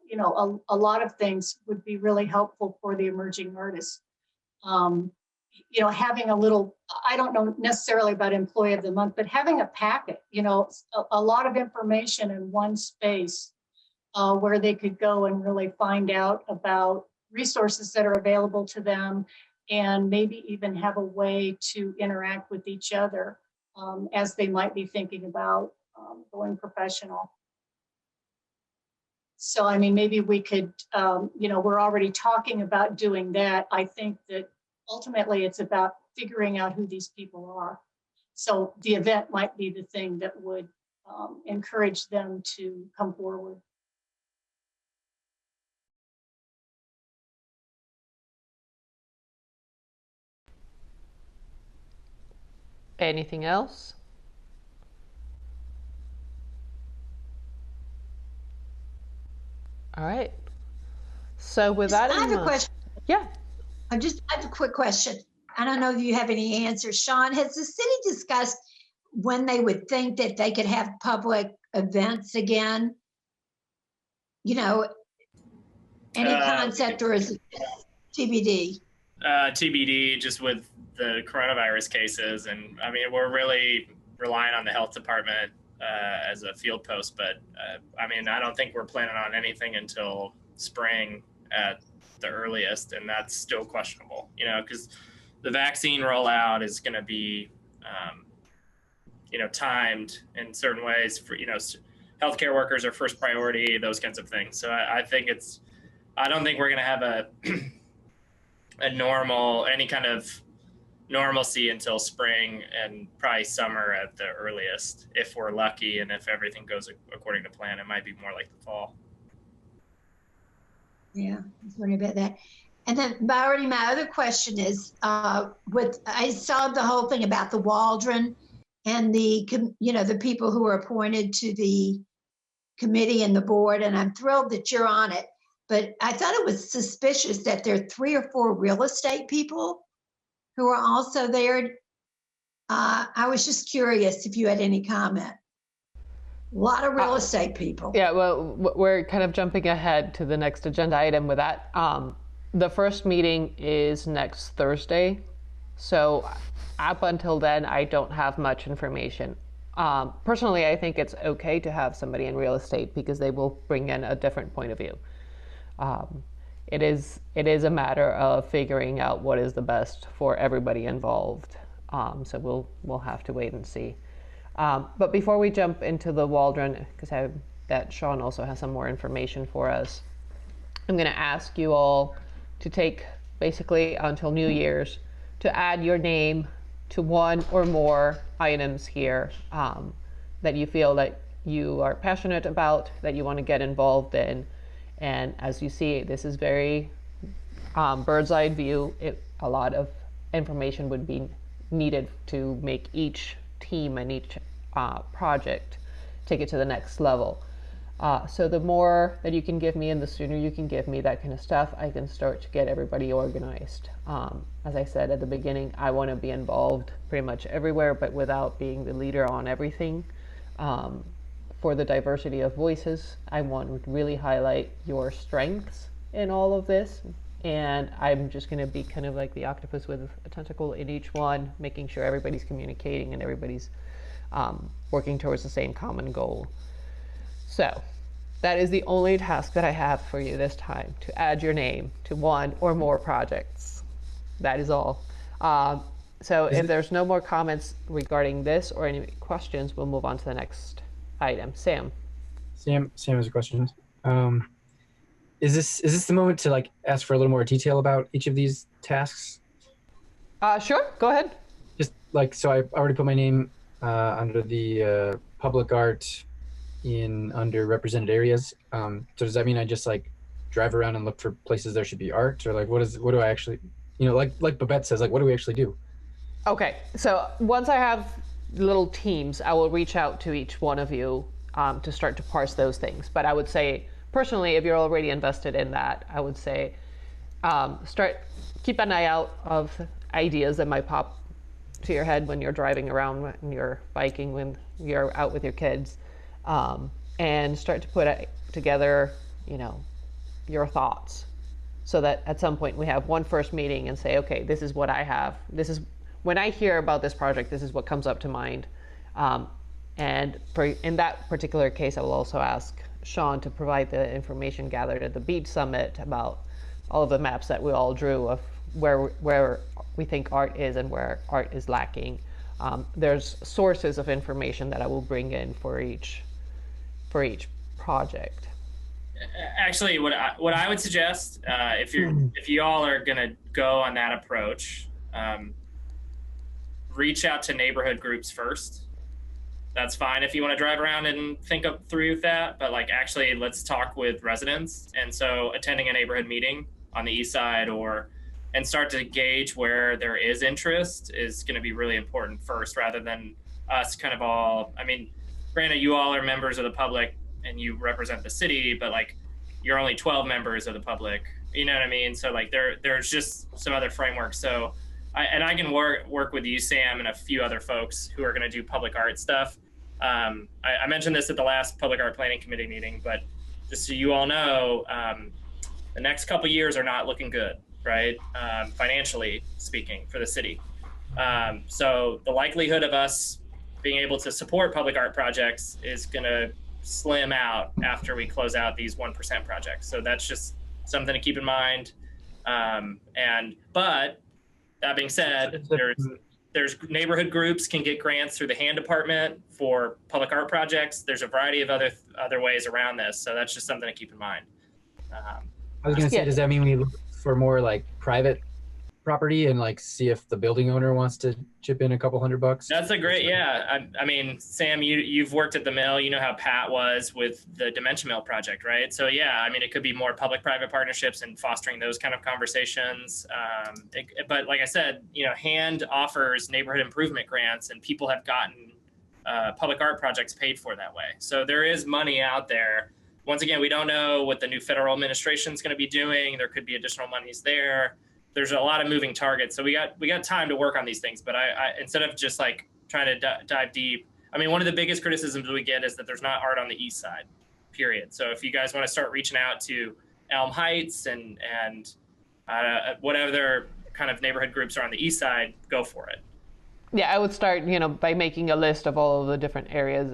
you know, a lot of things would be really helpful for the emerging artists. You know, having a little, I don't know necessarily about employee of the month, but having a packet, you know, a lot of information in one space where they could go and really find out about resources that are available to them, and maybe even have a way to interact with each other as they might be thinking about going professional. So, I mean, maybe we could, you know, we're already talking about doing that. I think that ultimately it's about figuring out who these people are. So the event might be the thing that would encourage them to come forward. Anything else? All right. So with that I in have a mind, question. yeah. I have a quick question. I don't know if you have any answers. Sean, has the city discussed when they would think that they could have public events again? You know, any concept, or is it TBD? TBD, just with the coronavirus cases. And I mean, we're really relying on the health department as a field post, but I mean, I don't think we're planning on anything until spring at the earliest, and that's still questionable, you know, because the vaccine rollout is going to be, you know, timed in certain ways for, you know, healthcare workers are first priority, those kinds of things. So I think I don't think we're going to have any kind of normalcy until spring, and probably summer at the earliest, if we're lucky, and if everything goes according to plan. It might be more like the fall. Yeah, I was wondering about that. And then, Barry, my other question is, I saw the whole thing about the Waldron and you know, the people who are appointed to the committee and the board, and I'm thrilled that you're on it. But I thought it was suspicious that there are 3 or 4 real estate people who are also there. I was just curious if you had any comment. A lot of real estate people. Yeah, well, we're kind of jumping ahead to the next agenda item with that. The first meeting is next Thursday. So up until then, I don't have much information. Personally, I think it's okay to have somebody in real estate because they will bring in a different point of view. It is a matter of figuring out what is the best for everybody involved. So we'll have to wait and see. But before we jump into the Waldron, because that Sean also has some more information for us, I'm going to ask you all to take basically until New Year's to add your name to 1 or more items here that you feel that you are passionate about, that you want to get involved in. And as you see, this is very bird's eye view. A lot of information would be needed to make each team and each project take it to the next level. So the more that you can give me and the sooner you can give me that kind of stuff, I can start to get everybody organized. As I said at the beginning, I want to be involved pretty much everywhere, but without being the leader on everything. For the diversity of voices, I want to really highlight your strengths in all of this. And I'm just going to be kind of like the octopus with a tentacle in each one, making sure everybody's communicating and everybody's working towards the same common goal. So that is the only task that I have for you this time, to add your name to 1 or more projects. That is all. So if there's no more comments regarding this or any questions, we'll move on to the next item. Sam Sam has a question. this the moment to like ask for a little more detail about each of these tasks? Sure, go ahead. Just like, so I already put my name under the public art in underrepresented areas. So does that mean I just like drive around and look for places there should be art, or like what do I actually, like Babette says, like what do we actually do? Okay, so once I have little teams, I will reach out to each one of you to start to parse those things. But I would say, personally, if you're already invested in that, I would say keep an eye out of ideas that might pop to your head when you're driving around, when you're biking, when you're out with your kids, and start to put together, your thoughts, so that at some point we have one first meeting and say, okay, this is what I have. This is when I hear about this project, this is what comes up to mind. And in that particular case, I will also ask Sean to provide the information gathered at the Beach Summit about all of the maps that we all drew of where we think art is and where art is lacking. There's sources of information that I will bring in for each project. Actually, what I would suggest, if you all are gonna go on that approach, reach out to neighborhood groups first. That's fine if you want to drive around and think up through that, but like actually let's talk with residents. And so attending a neighborhood meeting on the east side and start to gauge where there is interest is going to be really important first, rather than us kind of all, I mean, granted, you all are members of the public and you represent the city, but like you're only 12 members of the public, you know what I mean? So like there's just some other frameworks. So I can work with you, Sam, and a few other folks who are going to do public art stuff. I mentioned this at the last Public Art Planning Committee meeting, but just so you all know, the next couple years are not looking good, right? Financially speaking, for the city. So the likelihood of us being able to support public art projects is going to slim out after we close out these 1% projects. So that's just something to keep in mind. But that being said, there's neighborhood groups can get grants through the hand department for public art projects. There's a variety of other ways around this. So that's just something to keep in mind. I was going to say, does that mean we look for more like private property and like see if the building owner wants to chip in a couple $100? That's a great, yeah. I mean, Sam, you've worked at the mill. You know how Pat was with the Dementia Mill project, right? So yeah, I mean, it could be more public-private partnerships and fostering those kind of conversations. But like I said, hand offers neighborhood improvement grants, and people have gotten public art projects paid for that way. So there is money out there. Once again, we don't know what the new federal administration is going to be doing. There could be additional monies there. There's a lot of moving targets. So we got time to work on these things, but I instead of just like trying to dive deep, I mean, one of the biggest criticisms we get is that there's not art on the east side, period. So if you guys want to start reaching out to Elm Heights and whatever kind of neighborhood groups are on the east side, go for it. Yeah, I would start, by making a list of all of the different areas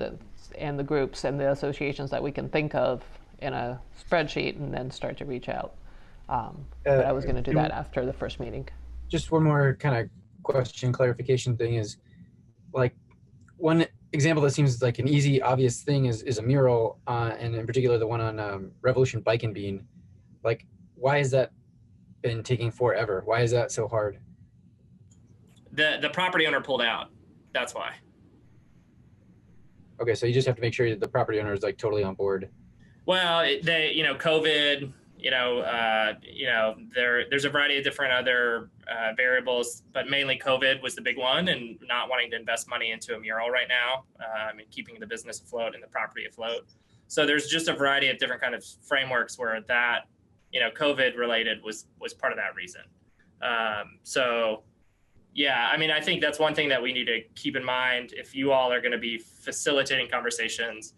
and the groups and the associations that we can think of in a spreadsheet, and then start to reach out. But I was going to do that after the first meeting. Just one more kind of question clarification thing is, like, one example that seems like an easy, obvious thing is a mural, and in particular the one on Revolution Bike and Bean. Like, why has that been taking forever? Why is that so hard? The property owner pulled out. That's why. Okay, so you just have to make sure that the property owner is like totally on board. Well, COVID. There's a variety of different other variables, but mainly COVID was the big one, and not wanting to invest money into a mural right now, and keeping the business afloat and the property afloat. So there's just a variety of different kind of frameworks where that, COVID related was part of that reason. So yeah, I mean, I think that's one thing that we need to keep in mind if you all are going to be facilitating conversations.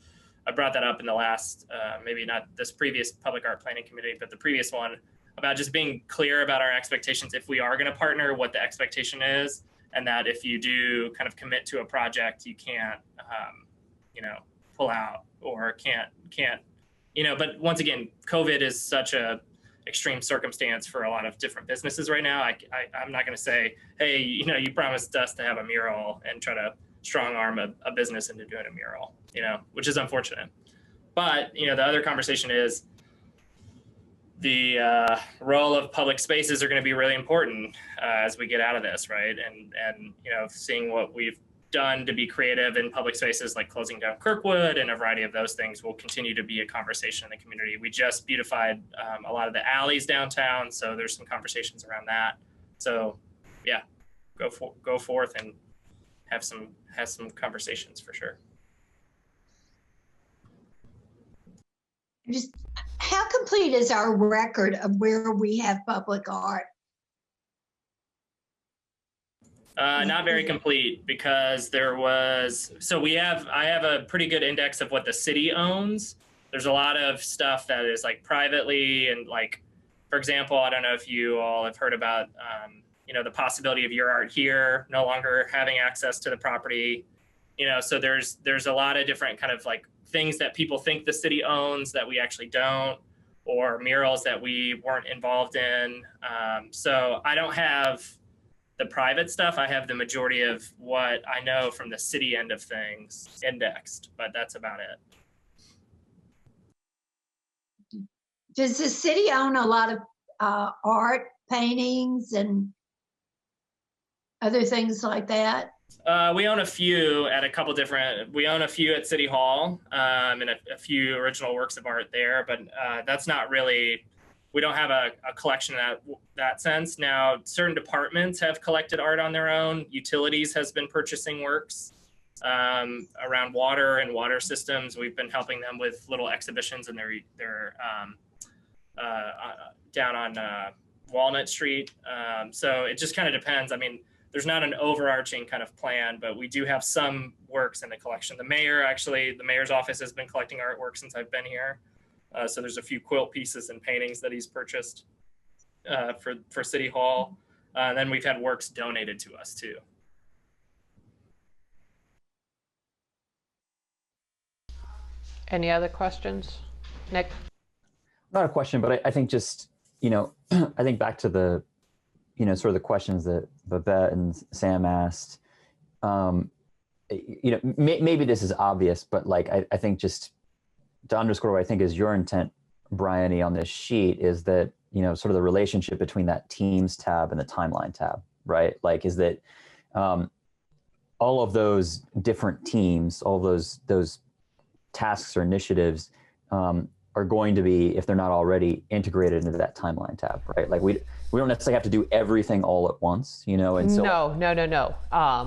I brought that up in the last, maybe not this previous Public Art Planning Committee, but the previous one, about just being clear about our expectations. If we are going to partner, what the expectation is, and that if you do kind of commit to a project, you can't, pull out or can't, but once again, COVID is such a extreme circumstance for a lot of different businesses right now. I'm not going to say, hey, you promised us to have a mural and try to strong arm a business into doing a mural, which is unfortunate. But, the other conversation is the role of public spaces are going to be really important as we get out of this, right? And you know, seeing what we've done to be creative in public spaces, like closing down Kirkwood and a variety of those things, will continue to be a conversation in the community. We just beautified a lot of the alleys downtown, so there's some conversations around that. So yeah, go forth and have some conversations for sure. Just how complete is our record of where we have public art? Not very complete, because I have a pretty good index of what the city owns. There's a lot of stuff that is like privately, and like, for example, I don't know if you all have heard about, you know, the possibility of Your Art Here no longer having access to the property. You know, so there's a lot of different kind of like things that people think the city owns that we actually don't, or murals that we weren't involved in. So I don't have the private stuff. I have the majority of what I know from the city end of things indexed, but that's about it. Does the city own a lot of art, paintings, and other things like that? We own a few at a couple different, we own a few at City Hall, and a few original works of art there, but that's not really, we don't have a collection in that sense. Now, certain departments have collected art on their own. Utilities has been purchasing works around water and water systems. We've been helping them with little exhibitions in their down on Walnut Street. So it just kind of depends. I mean, there's not an overarching kind of plan, but we do have some works in the collection. The mayor's office has been collecting artwork since I've been here. So there's a few quilt pieces and paintings that he's purchased for City Hall. And then we've had works donated to us too. Any other questions? Nick? Not a question, but I think just, you know, I think back to the, you know, sort of the questions that Babette and Sam asked. You know, maybe this is obvious, but like, I think just to underscore what I think is your intent, Bryony, on this sheet is that, you know, sort of the relationship between that teams tab and the timeline tab, right? Like, is that all of those different teams, all those tasks or initiatives are going to be, if they're not already, integrated into that timeline tab, right? Like we don't necessarily have to do everything all at once, you know? And so No.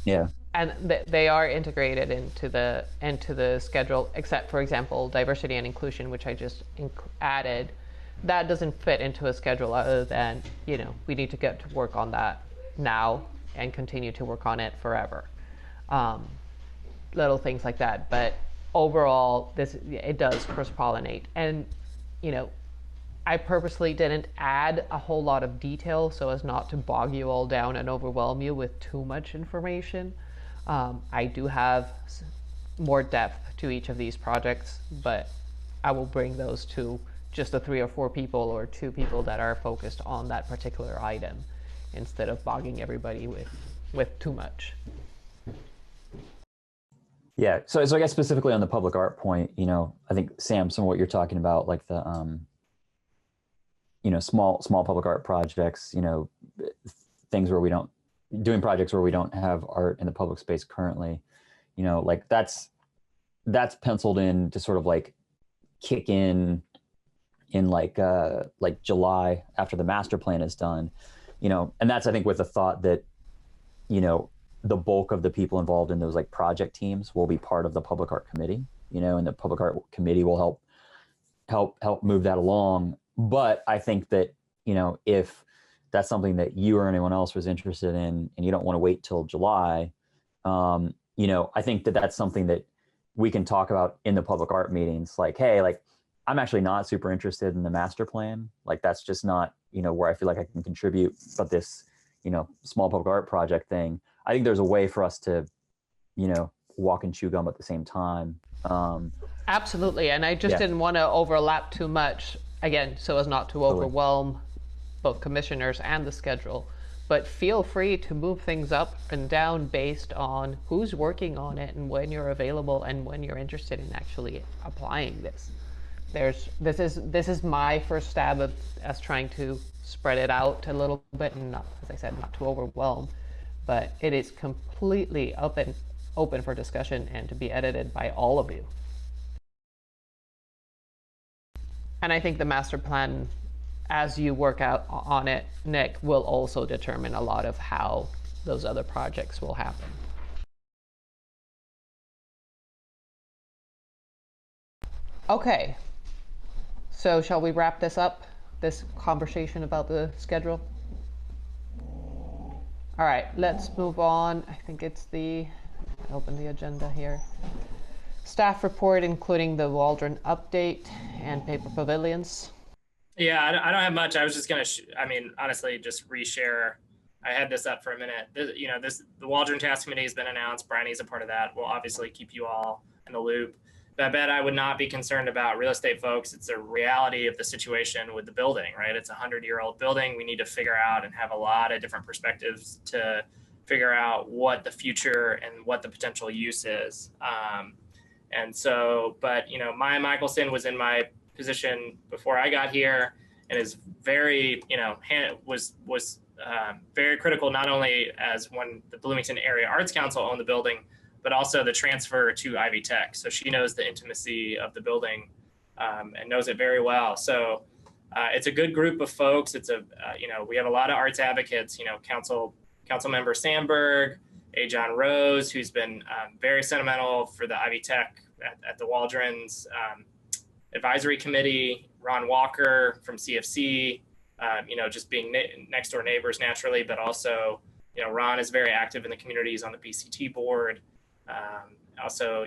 Yeah. And they are integrated into the schedule, except for example, diversity and inclusion, which I just added. That doesn't fit into a schedule other than, you know, we need to get to work on that now and continue to work on it forever. Little things like that, but overall, it does cross-pollinate. And, you know, I purposely didn't add a whole lot of detail so as not to bog you all down and overwhelm you with too much information. I do have more depth to each of these projects, but I will bring those to just the 3 or 4 people or 2 people that are focused on that particular item instead of bogging everybody with too much. Yeah, so I guess specifically on the public art point, you know, I think Sam, some of what you're talking about, like the, you know, small public art projects, you know, things where doing projects where we don't have art in the public space currently, you know, like that's penciled in to sort of like kick in like July after the master plan is done, you know, and that's, I think, with the thought that, you know, the bulk of the people involved in those like project teams will be part of the public art committee, you know, and the public art committee will help move that along. But I think that, you know, if that's something that you or anyone else was interested in and you don't want to wait till July, you know, I think that that's something that we can talk about in the public art meetings. Like, hey, like, I'm actually not super interested in the master plan. Like, that's just not, you know, where I feel like I can contribute. But this, you know, small public art project thing, I think there's a way for us to, you know, walk and chew gum at the same time. Absolutely, and I just didn't want to overlap too much, again, so as not to overwhelm both commissioners and the schedule. But feel free to move things up and down based on who's working on it and when you're available and when you're interested in actually applying this. this is my first stab at as trying to spread it out a little bit, and not, as I said, not to overwhelm, but it is completely open for discussion and to be edited by all of you. And I think the master plan, as you work out on it, Nick, will also determine a lot of how those other projects will happen. Okay, so shall we wrap this up, this conversation about the schedule? All right, let's move on. I think it's I open the agenda here. Staff report, including the Waldron update and paper pavilions. Yeah, I don't have much. I was just gonna, honestly, just reshare. I had this up for a minute. The Waldron Task Committee has been announced. Bryony's a part of that. We'll obviously keep you all in the loop. But I bet I would not be concerned about real estate folks. It's a reality of the situation with the building, right? It's a 100-year-old building. We need to figure out and have a lot of different perspectives to figure out what the future and what the potential use is. And so, but Maya Michelson was in my position before I got here, and is very, was very critical, not only as when the Bloomington Area Arts Council owned the building, but also the transfer to Ivy Tech. So she knows the intimacy of the building and knows it very well. So it's a good group of folks. It's we have a lot of arts advocates, council member Sandberg, A. John Rose, who's been very sentimental for the Ivy Tech at the Waldron's advisory committee, Ron Walker from CFC, just being next door neighbors naturally, but also, Ron is very active in the communities on the BCT board. Also,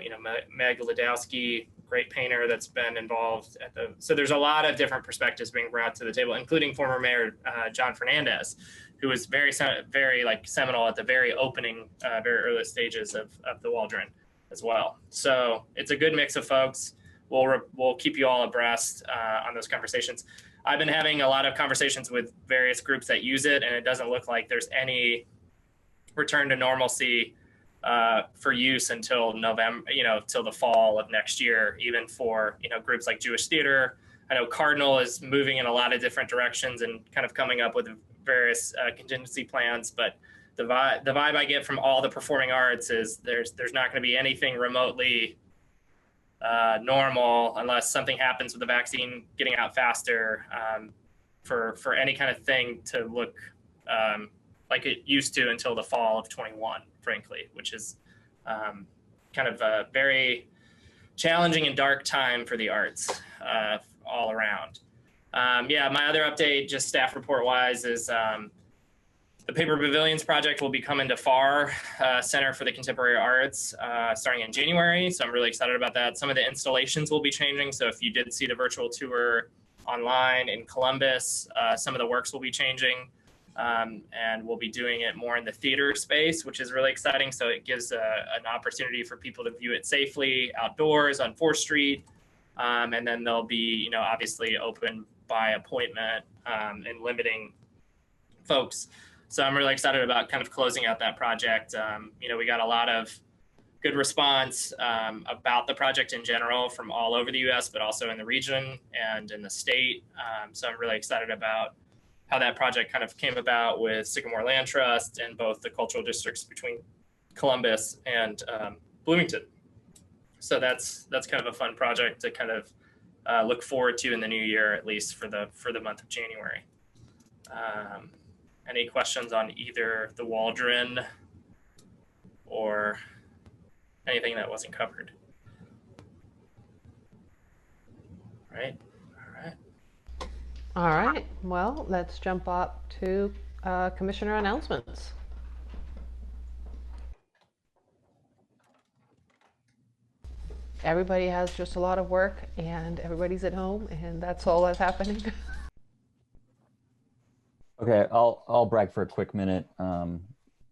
Meg Ladowski, great painter that's been involved so there's a lot of different perspectives being brought to the table, including former Mayor John Fernandez, who was very seminal at the very opening, very early stages of the Waldron as well. So it's a good mix of folks. We'll keep you all abreast on those conversations. I've been having a lot of conversations with various groups that use it, and it doesn't look like there's any return to normalcy for use until November, till the fall of next year, even for, groups like Jewish Theater. I know Cardinal is moving in a lot of different directions and kind of coming up with various contingency plans, but the vibe I get from all the performing arts is there's not going to be anything remotely normal unless something happens with the vaccine getting out faster, for any kind of thing to look like it used to until the fall of 21, frankly, which is kind of a very challenging and dark time for the arts all around. My other update, just staff report wise, is the Paper Pavilions project will be coming to FAR, Center for the Contemporary Arts, starting in January. So I'm really excited about that. Some of the installations will be changing. So if you did see the virtual tour online in Columbus, some of the works will be changing. And we'll be doing it more in the theater space, which is really exciting. So it gives an opportunity for people to view it safely outdoors on 4th Street. And then they'll be, obviously open by appointment and limiting folks. So I'm really excited about kind of closing out that project. We got a lot of good response about the project in general from all over the U.S., but also in the region and in the state. So I'm really excited about how that project kind of came about with Sycamore Land Trust and both the cultural districts between Columbus and Bloomington. So that's kind of a fun project to kind of look forward to in the new year, at least for the month of January. Any questions on either the Waldron or anything that wasn't covered? Right. All right, well, let's jump up to commissioner announcements. Everybody has just a lot of work and everybody's at home and that's all that's happening. Okay, I'll brag for a quick minute,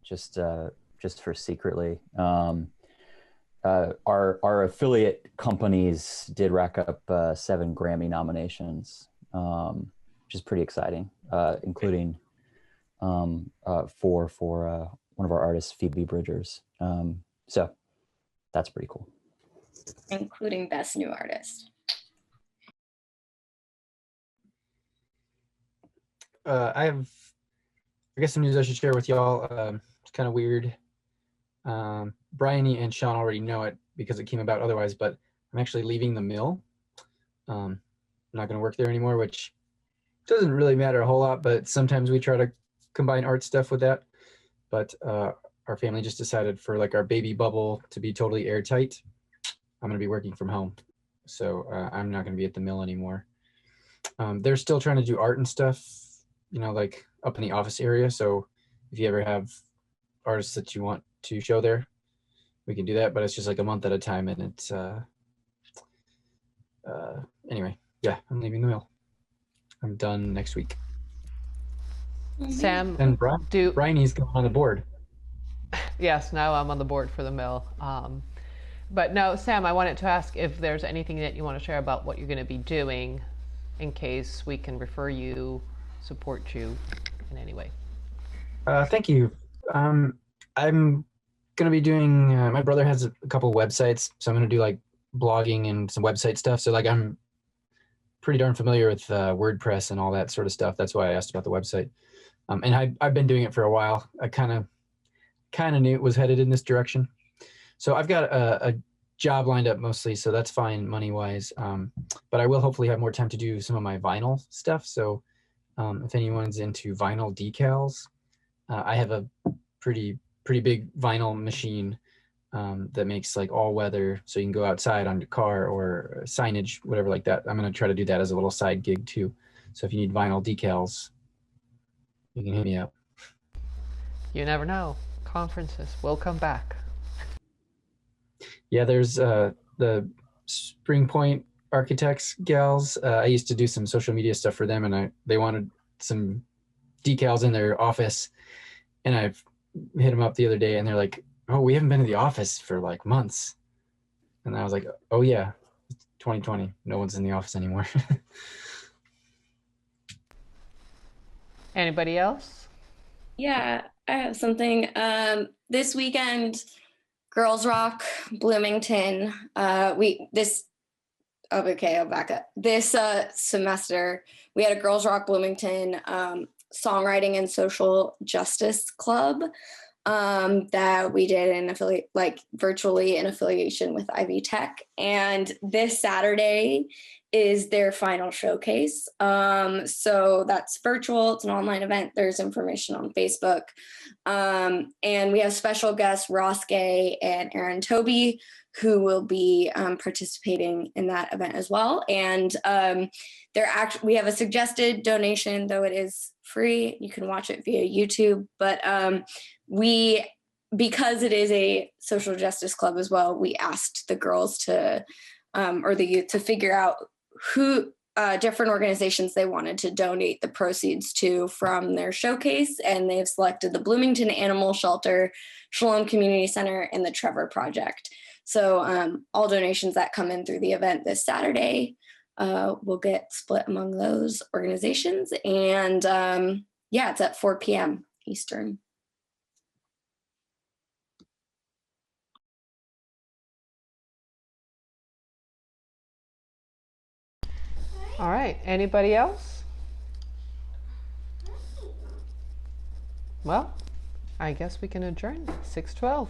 just for secretly. Our affiliate companies did rack up 7 Grammy nominations, which is pretty exciting, including 4 for one of our artists, Phoebe Bridgers. So that's pretty cool. Including Best New Artist. I have, I guess, some news I should share with y'all. It's kind of weird. Bryony and Sean already know it because it came about otherwise, but I'm actually leaving the mill. I'm not going to work there anymore, which doesn't really matter a whole lot, but sometimes we try to combine art stuff with that. But our family just decided for like our baby bubble to be totally airtight, I'm going to be working from home. So I'm not going to be at the mill anymore. They're still trying to do art and stuff, you know, like up in the office area. So if you ever have artists that you want to show there, we can do that, but it's just like a month at a time. And it's, anyway, yeah, I'm leaving the mill. I'm done next week. Sam, And Bryony's going on the board. Yes, now I'm on the board for the mill. But no, Sam, I wanted to ask if there's anything that you want to share about what you're going to be doing in case we can refer you, support you in any way. Thank you. I'm going to be doing, my brother has a couple websites, so I'm going to do like blogging and some website stuff. So like I'm pretty darn familiar with WordPress and all that sort of stuff. That's why I asked about the website. And I've been doing it for a while. I kind of knew it was headed in this direction. So I've got a job lined up mostly, so that's fine money-wise. But I will hopefully have more time to do some of my vinyl stuff. So if anyone's into vinyl decals, I have a pretty big vinyl machine that makes like all weather, so you can go outside on your car or signage, whatever like that. I'm going to try to do that as a little side gig too. So if you need vinyl decals, you can hit me up. You never know. Conferences will come back. Yeah, there's the Spring Point Architects gals. I used to do some social media stuff for them, and they wanted some decals in their office, and I've hit them up the other day, and they're like, "Oh, we haven't been to the office for like months," and I was like, "Oh yeah, 2020, no one's in the office anymore." Anybody else? Yeah, I have something. This weekend, Girls Rock Bloomington. Okay, I'll back up. This semester, we had a Girls Rock Bloomington songwriting and social justice club that we did virtually in affiliation with Ivy Tech. And this Saturday is their final showcase. So that's virtual. It's an online event. There's information on Facebook. And we have special guests, Ross Gay and Aaron Toby, who will be participating in that event as well. And we have a suggested donation, though it is free. You can watch it via YouTube. But because it is a social justice club as well, we asked the girls to, or the youth to figure out who different organizations they wanted to donate the proceeds to from their showcase. And they've selected the Bloomington Animal Shelter, Shalom Community Center, and the Trevor Project. So all donations that come in through the event this Saturday will get split among those organizations. And yeah, it's at 4 p.m. Eastern. All right, anybody else? Well, I guess we can adjourn. 6:12.